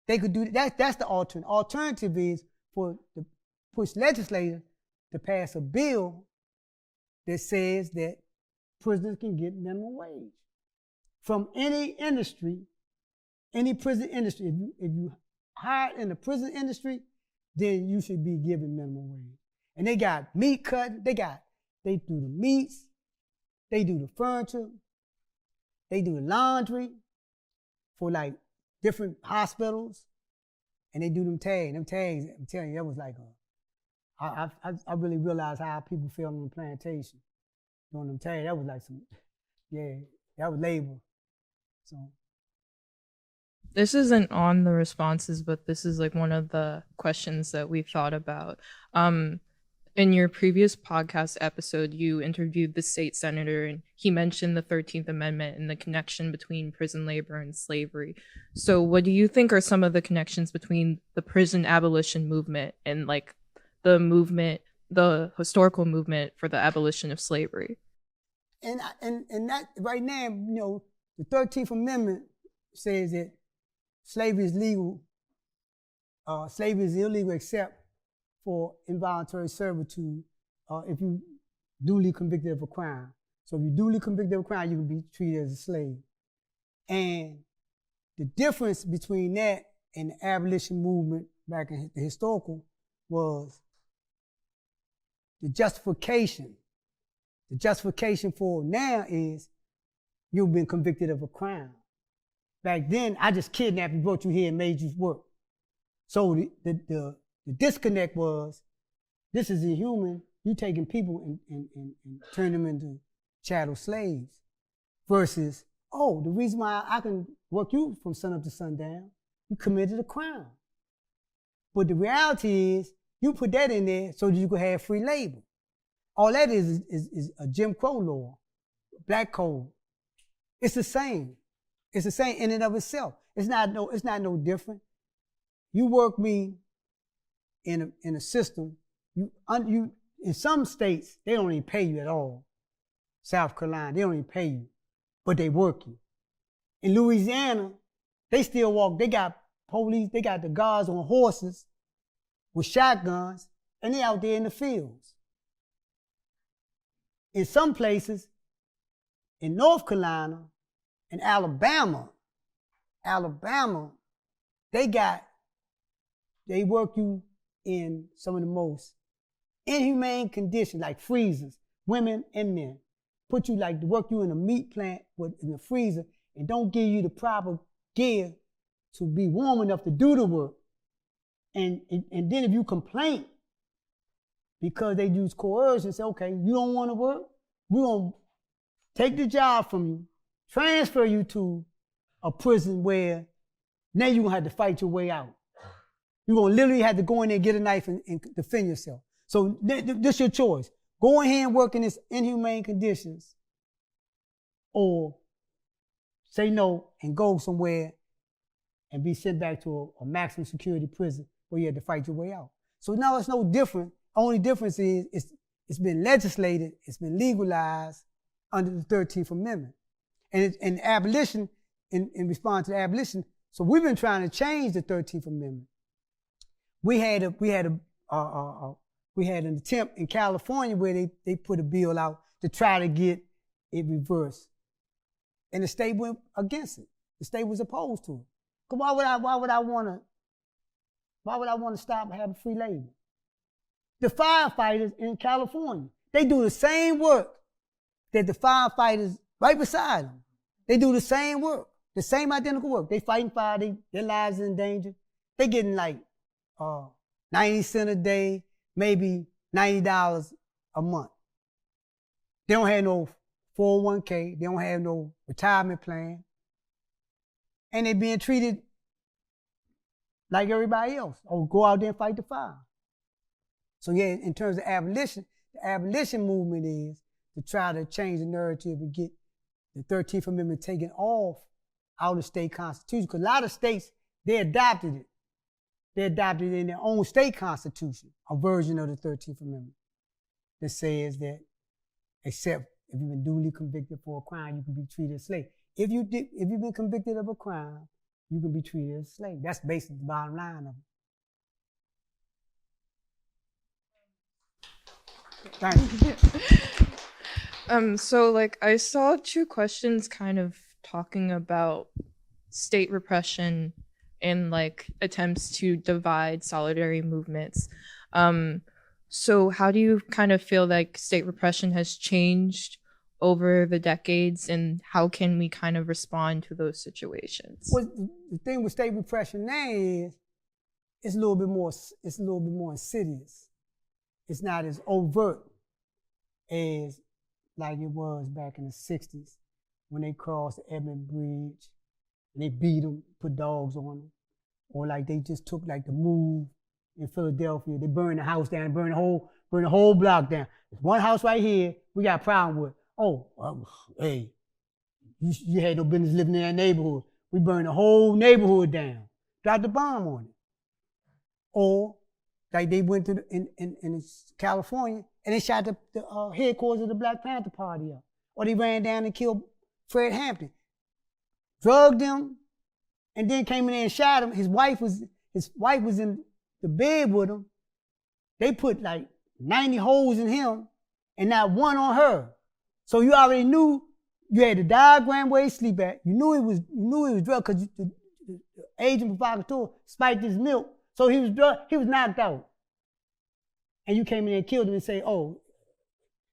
[SPEAKER 1] they could do that. That's the alternative. Alternative is for the push legislators to pass a bill that says that prisoners can get minimum wage from any industry, any prison industry. If you hired in the prison industry, then you should be given minimum wage. And they got meat cutting. They do the meats. They do the furniture. They do the laundry for like different hospitals, and they do them tags. Them tags, I'm telling you, that was like I really realized how people feel on the plantation doing them tags. That was like that was labor. So
[SPEAKER 5] this isn't on the responses, but this is like one of the questions that we thought about. In your previous podcast episode, you interviewed the state senator, and he mentioned the 13th Amendment and the connection between prison labor and slavery. So what do you think are some of the connections between the prison abolition movement and like the historical movement for the abolition of slavery?
[SPEAKER 1] And that right now, the 13th Amendment says that slavery is legal. Slavery is illegal except for involuntary servitude if you duly convicted of a crime. So if you're duly convicted of a crime, you can be treated as a slave. And the difference between that and the abolition movement back in the historical was the justification. The justification for now is you've been convicted of a crime. Back then, I just kidnapped you, brought you here, and made you work. So the disconnect was, this is inhuman. You taking people and turn them into chattel slaves. Versus, the reason why I can work you from sun up to sundown, you committed a crime. But the reality is, you put that in there so that you could have free labor. All that is a Jim Crow law, black code. It's the same. It's the same in and of itself. It's not no different. You work me in a system. You in some states they don't even pay you at all. South Carolina, they don't even pay you, but they work you. In Louisiana, they still walk. They got police. They got the guards on horses with shotguns, and they out there in the fields. In some places, in North Carolina, in Alabama, they work you in some of the most inhumane conditions, like freezers, women and men. Put you to work you in a meat plant in the freezer and don't give you the proper gear to be warm enough to do the work. And then if you complain because they use coercion, say, okay, you don't want to work, we're going to take the job from you, transfer you to a prison where now you're going to have to fight your way out. You're going to literally have to go in there, get a knife, and defend yourself. So this is your choice. Go ahead and work in these inhumane conditions or say no and go somewhere and be sent back to a maximum security prison where you had to fight your way out. So now it's no different. Only difference is it's been legislated, it's been legalized under the 13th Amendment. And abolition, in response to abolition, so we've been trying to change the 13th Amendment. We had an attempt in California where they put a bill out to try to get it reversed. And the state went against it. The state was opposed to it. Cause why would I want to stop having free labor? The firefighters in California, they do the same work that the firefighters right beside them. They do the same work, the same identical work. They fighting fire, their lives are in danger. They getting like 90 cents a day, maybe $90 a month. They don't have no 401k, they don't have no retirement plan. And they being treated like everybody else. Oh, go out there and fight the fire. So yeah, in terms of abolition, the abolition movement is to try to change the narrative and get the 13th Amendment taken off out of state constitution. Because a lot of states, they adopted it. They adopted it in their own state constitution, a version of the 13th Amendment that says that except if you've been duly convicted for a crime, you can be treated as a slave. If you've been convicted of a crime, you can be treated as a slave. That's basically the bottom line of it. Thank you.
[SPEAKER 5] So like I saw two questions kind of talking about state repression and like attempts to divide solidarity movements. So how do you kind of feel like state repression has changed over the decades, and how can we kind of respond to those situations?
[SPEAKER 1] Well, the thing with state repression now is it's a little bit more insidious. It's not as overt as like it was back in the 60s when they crossed the Edmund Bridge and they beat them, put dogs on them. Or like they just took like the move in Philadelphia. They burned the house down, burned the whole block down. There's one house right here we got a problem with. Oh, hey, you had no business living in that neighborhood. We burned the whole neighborhood down. Dropped the bomb on it. Or like they went to in California and they shot the headquarters of the Black Panther Party up. Or they ran down and killed Fred Hampton. Drugged him, and then came in there and shot him. His wife was in the bed with him. They put like 90 holes in him and not one on her. So you already knew you had the diagram where he sleep at. You knew he was drugged because the agent provocateur spiked his milk. So he was drugged, he was knocked out. And you came in there and killed him and say, oh,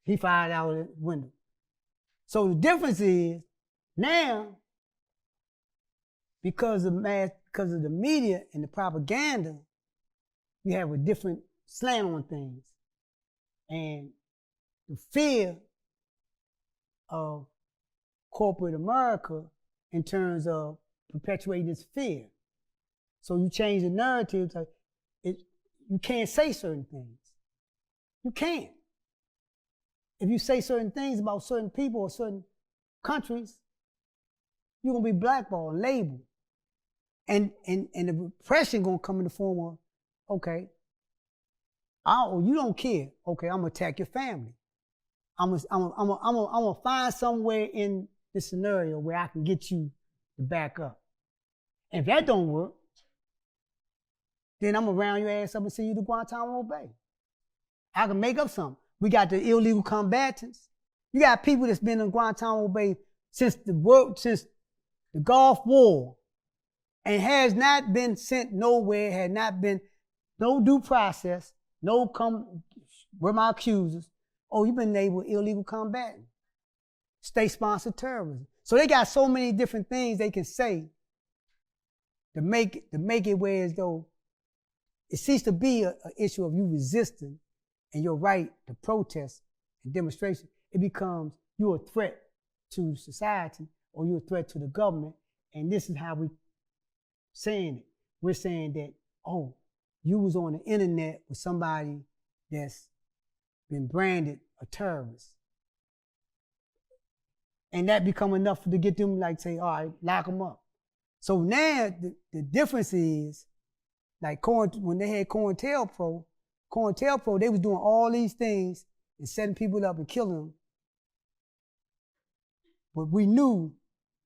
[SPEAKER 1] he fired out of the window. So the difference is now, because of the media and the propaganda, we have a different slant on things. And the fear of corporate America in terms of perpetuating this fear. So you change the narrative to you can't say certain things. You can't. If you say certain things about certain people or certain countries, you're gonna be blackballed and labeled. And the repression gonna come in the form of, okay, you don't care. Okay, I'm gonna attack your family. I'm gonna find somewhere in the scenario where I can get you to back up. And if that don't work, then I'm gonna round your ass up and send you to Guantanamo Bay. I can make up something. We got the illegal combatants. You got people that's been in Guantanamo Bay since the Gulf War and has not been sent nowhere, had not been no due process, no come where my accusers. Oh, you've been labeled illegal combatant, state-sponsored terrorism. So they got so many different things they can say to make it where as though it ceased to be an issue of you resisting and your right to protest and demonstration. It becomes you're a threat to society or you're a threat to the government. And this is how we're saying it. We're saying that, oh, you was on the internet with somebody that's been branded a terrorist. and that become enough to get them like say, all right, lock them up. So now the difference is, like when they had COINTELPRO, they was doing all these things and setting people up and killing them. But we knew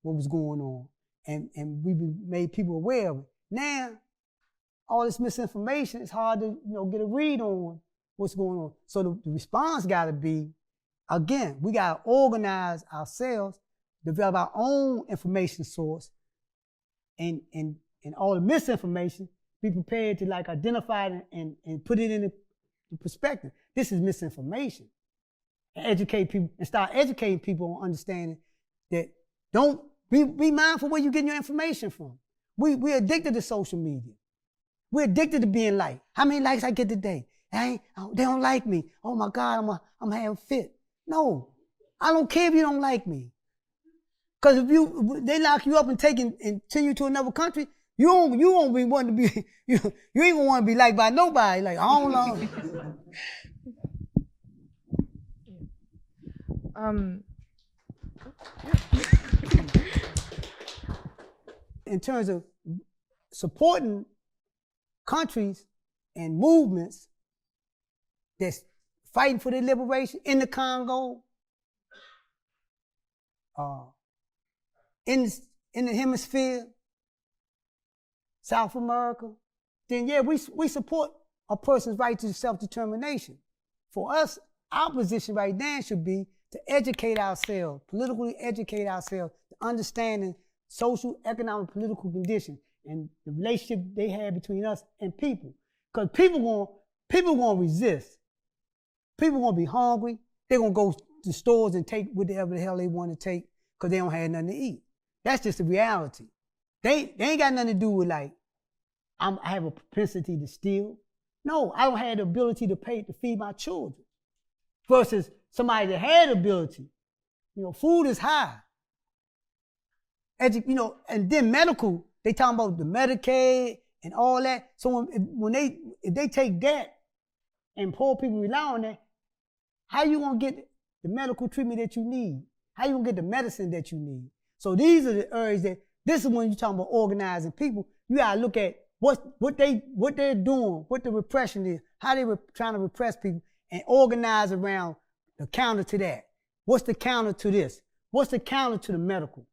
[SPEAKER 1] what was going on, and we made people aware of it. Now, all this misinformation, it's hard to get a read on what's going on. So the response got to be, again, we got to organize ourselves, develop our own information source, and all the misinformation, be prepared to like identify it and put it in the perspective. This is misinformation. And educate people and start educating people on understanding that don't be mindful where you're getting your information from. We're addicted to social media. We're addicted to being liked. How many likes I get today? They don't like me. Oh my God, I'm having fit. No, I don't care if you don't like me. Because if they lock you up and send you to another country, you won't be wanting to be, you ain't gonna want to be liked by nobody. Like, I don't know. In terms of supporting countries and movements that's fighting for their liberation in the Congo, in the hemisphere, South America, then yeah, we support a person's right to self-determination. For us, our position right now should be to educate ourselves, politically educate ourselves, to understanding social, economic, political conditions and the relationship they have between us and people. Because people gonna resist. People gonna be hungry. They're gonna go to stores and take whatever the hell they want to take because they don't have nothing to eat. That's just the reality. They ain't got nothing to do with like, I have a propensity to steal. No, I don't have the ability to pay to feed my children. Versus somebody that had the ability. Food is high. And then medical, they talking about the Medicaid and all that. So if they take that and poor people rely on that, how you gonna get the medical treatment that you need? How you gonna get the medicine that you need? So these are the areas this is when you're talking about organizing people. You gotta look at what they're doing, what the repression is, how they trying to repress people, and organize around the counter to that. What's the counter to this? What's the counter to the medical?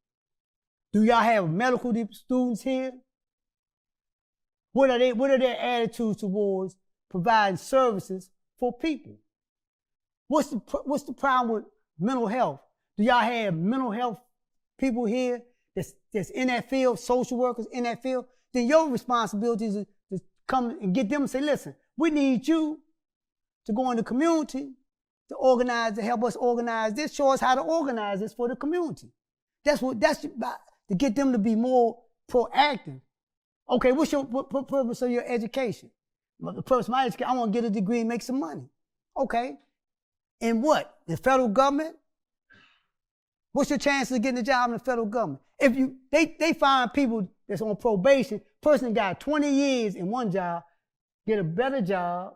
[SPEAKER 1] Do y'all have medical students here? What are their attitudes towards providing services for people? What's the problem with mental health? Do y'all have mental health people here that's in that field, social workers in that field? Then your responsibility is to come and get them and say, listen, we need you to go in the community to help us organize this, show us how to organize this for the community. That's to get them to be more proactive. Okay, what's what purpose of your education? The purpose of my education, I want to get a degree and make some money. Okay. In what? The federal government? What's your chances of getting a job in the federal government? If they find people that's on probation, person got 20 years in one job, get a better job,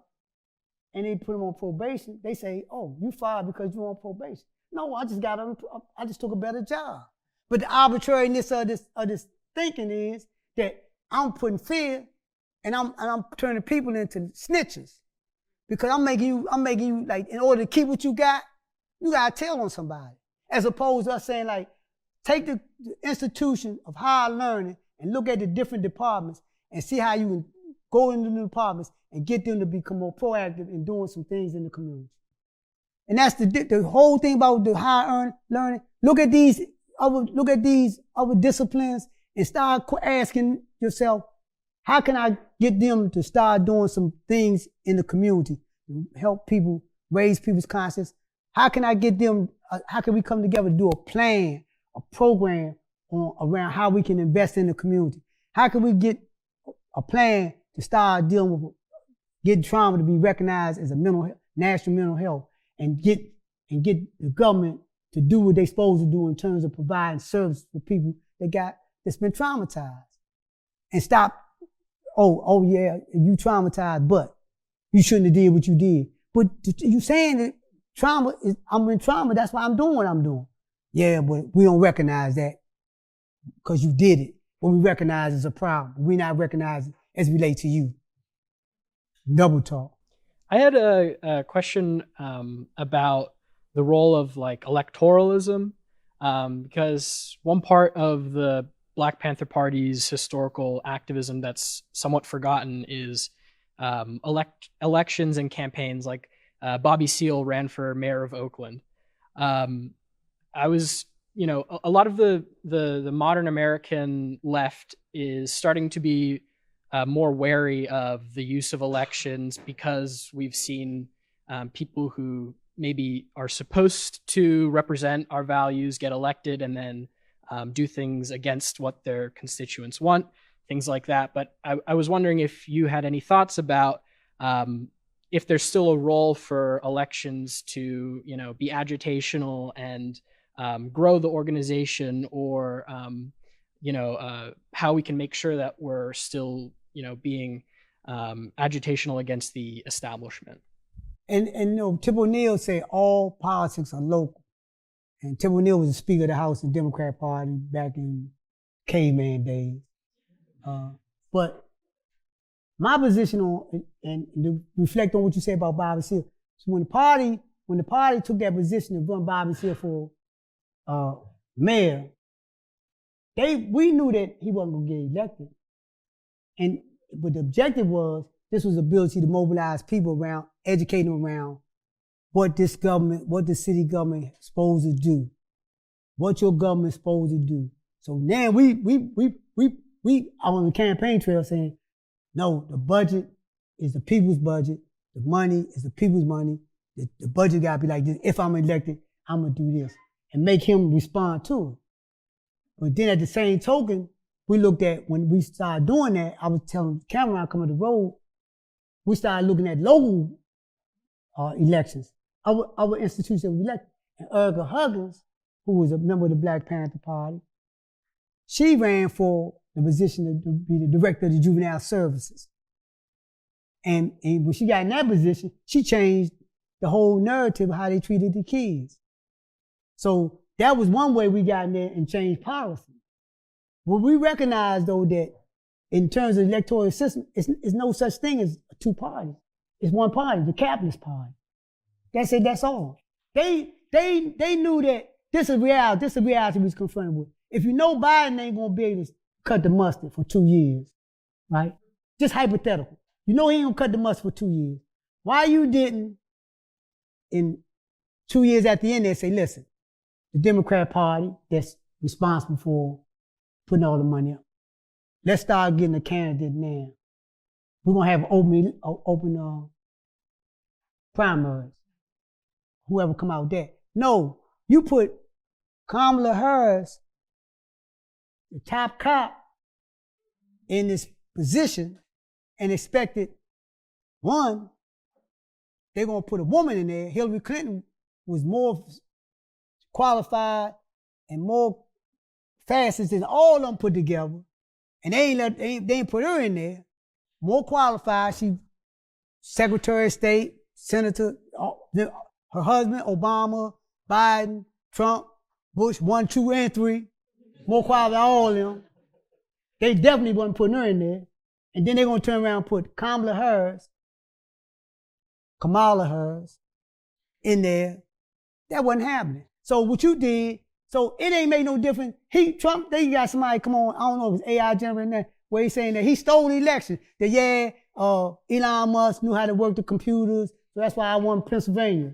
[SPEAKER 1] and they put them on probation, they say, oh, you fired because you're on probation. No, I just took a better job. But the arbitrariness of this thinking is that I'm putting fear and I'm turning people into snitches. Because I'm making you like, in order to keep what you gotta tell on somebody. As opposed to us saying like, take the institution of higher learning and look at the different departments and see how you can go into the departments and get them to become more proactive in doing some things in the community. And that's the whole thing about the higher learning. Look at these other disciplines and start asking yourself, how can I get them to start doing some things in the community, help people, raise people's conscience? How can I get them, how can we come together to do a plan, a program around how we can invest in the community? How can we get a plan to start dealing with getting trauma to be recognized as a national mental health and get the government to do what they're supposed to do in terms of providing services for people that's been traumatized. And stop, oh yeah, you traumatized, but you shouldn't have did what you did. But you saying that I'm in trauma, that's why I'm doing what I'm doing. Yeah, but we don't recognize that because you did it. What we recognize is a problem. We not recognize it as it relates to you. Double talk.
[SPEAKER 6] I had a question about the role of like electoralism, because one part of the Black Panther Party's historical activism that's somewhat forgotten is elections and campaigns. Like Bobby Seale ran for mayor of Oakland. I was, a lot of the modern American left is starting to be more wary of the use of elections because we've seen people who maybe are supposed to represent our values get elected and then do things against what their constituents want, things like that. But I was wondering if you had any thoughts about if there's still a role for elections to, be agitational and grow the organization, or how we can make sure that we're still, being agitational against the establishment.
[SPEAKER 1] And Tip O'Neill said all politics are local. And Tip O'Neill was the Speaker of the House of the Democrat Party back in caveman days. But my position on, and to reflect on what you said about Bobby Seale, so when the party took that position to run Bobby Seale for mayor, we knew that he wasn't going to get elected. But the objective was, this was the ability to mobilize people around, educate them around what this government, what the city government is supposed to do, what your government is supposed to do. So now we on the campaign trail saying, no, the budget is the people's budget, the money is the people's money, the budget got to be like this. If I'm elected, I'm going to do this, and make him respond to it. But then at the same token, we looked at, when we started doing that, I was telling Cameron, coming to the road, we started looking at local elections, our institutions that we elected. And Erica Huggins, who was a member of the Black Panther Party, she ran for the position to be the director of the juvenile services. And when she got in that position, she changed the whole narrative of how they treated the kids. So that was one way we got in there and changed policy. Well, we recognize, though, that in terms of the electoral system, it's no such thing as two parties. It's one party, the capitalist party. That's it, that's all. They knew that this is reality. This is reality we was confronted with. If you know Biden ain't gonna be able to cut the mustard for 2 years, right? Just hypothetical. You know he ain't gonna cut the mustard for 2 years. Why you didn't, in 2 years at the end, they say, listen, the Democrat Party that's responsible for putting all the money up, let's start getting a candidate now. We're gonna have open primaries. Whoever come out there. No, you put Kamala Harris, the top cop, in this position and expected, one, they're gonna put a woman in there. Hillary Clinton was more qualified and more fastest than all of them put together, and they ain't put her in there. More qualified, she Secretary of State, Senator, her husband, Obama, Biden, Trump, Bush, 1, 2, and 3, more qualified than all of them. They definitely wasn't putting her in there. And then they're gonna turn around and put Kamala Harris in there. That wasn't happening. So what you did, so it ain't make no difference. Trump, they got somebody come on, I don't know if it's AI generating that, where he's saying that he stole the election. That Elon Musk knew how to work the computers, so that's why I won Pennsylvania.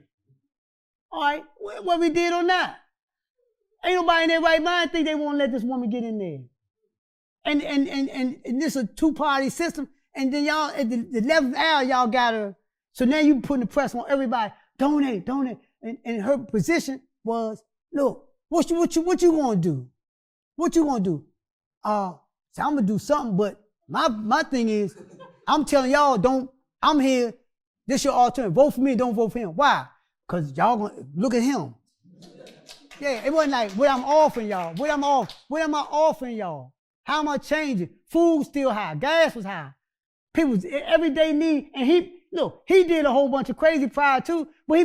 [SPEAKER 1] All right, what we did or not? Ain't nobody in their right mind think they won't let this woman get in there. And this is a two-party system, and then y'all, at the 11th hour, y'all got her. So now you putting the press on everybody, donate. And her position was, look, what you gonna do? What you gonna do? So I'm gonna do something, but my thing is, I'm telling y'all, I'm here, this your alternative. Vote for me, don't vote for him. Why? Because y'all gonna look at him. Yeah, it wasn't like what I'm offering y'all. What am I offering y'all? How am I changing? Food still high, gas was high. People's everyday need, and he did a whole bunch of crazy prior too, but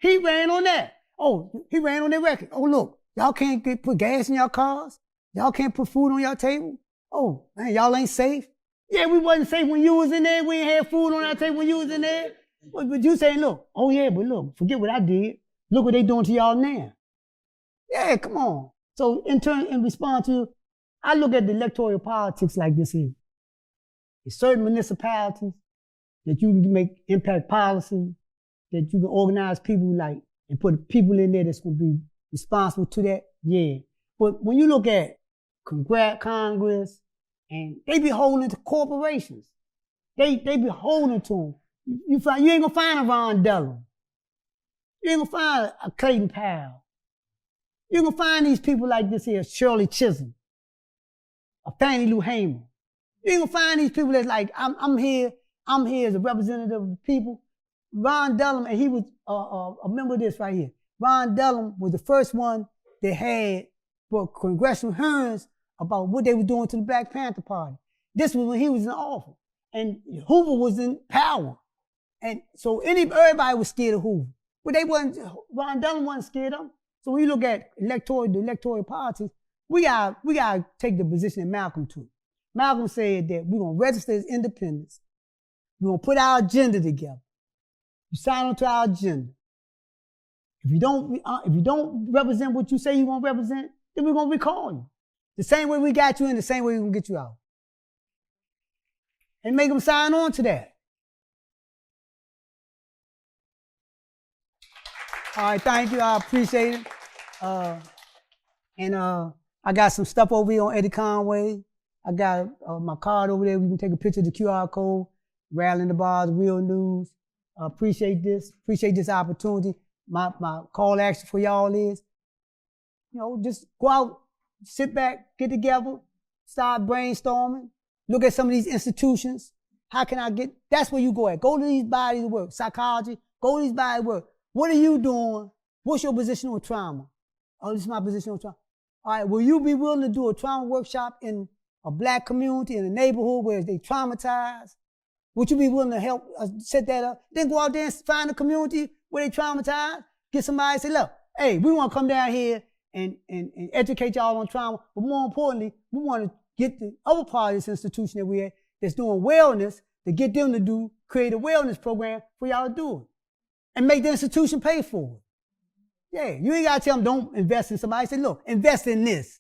[SPEAKER 1] he ran on that. Oh, he ran on that record. Oh, look, Y'all can't put gas in your cars. Y'all can't put food on your table. Oh, man, y'all ain't safe. Yeah, we wasn't safe when you was in there. We ain't had food on our table when you was in there. But you saying, look, oh yeah, but look, forget what I did. Look what they doing to y'all now. Yeah, come on. So in response to, I look at the electoral politics like this here. There's certain municipalities that you can make impact policy, that you can organize people like, and put people in there that's going to be responsible to that, yeah. But when you look at Congress, and they be holding to corporations. They be holding to them. You ain't gonna find a Ron Dellum. You ain't gonna find a Clayton Powell. You ain't gonna find these people like this here, Shirley Chisholm, a Fannie Lou Hamer. You ain't gonna find these people that's like, I'm here as a representative of the people. Ron Dellum, and he was a member of this right here. Ron Dellum was the first one that had for congressional hearings about what they were doing to the Black Panther Party. This was when he was in office. And Hoover was in power. And so everybody was scared of Hoover. But Ron Dellum wasn't scared of him. So when you look at the electoral politics, we gotta take the position that Malcolm took. Malcolm said that we're gonna register as independents. We're gonna put our agenda together. You sign on to our agenda. If you don't represent what you say you want to represent, then we're gonna recall you. The same way we got you in, the same way we're gonna get you out. And make them sign on to that. All right, thank you, I appreciate it. I got some stuff over here on Eddie Conway. I got my card over there. We can take a picture of the QR code. Rattling the Bars, Real News. Appreciate this opportunity. My call to action for y'all is, just go out, sit back, get together, start brainstorming, look at some of these institutions. How can I get, that's where you go at. Go to these bodies of work, psychology, go to these bodies of work. What are you doing? What's your position on trauma? Oh, this is my position on trauma. All right, will you be willing to do a trauma workshop in a Black community, in a neighborhood where they traumatized? Would you be willing to help set that up? Then go out there and find a community where they traumatized, get somebody and say, look, hey, we want to come down here and educate y'all on trauma, but more importantly, we want to get the other part of this institution that we at that's doing wellness, to get them to create a wellness program for y'all to do it. And make the institution pay for it. Yeah, you ain't got to tell them don't invest in somebody. Say, look, invest in this.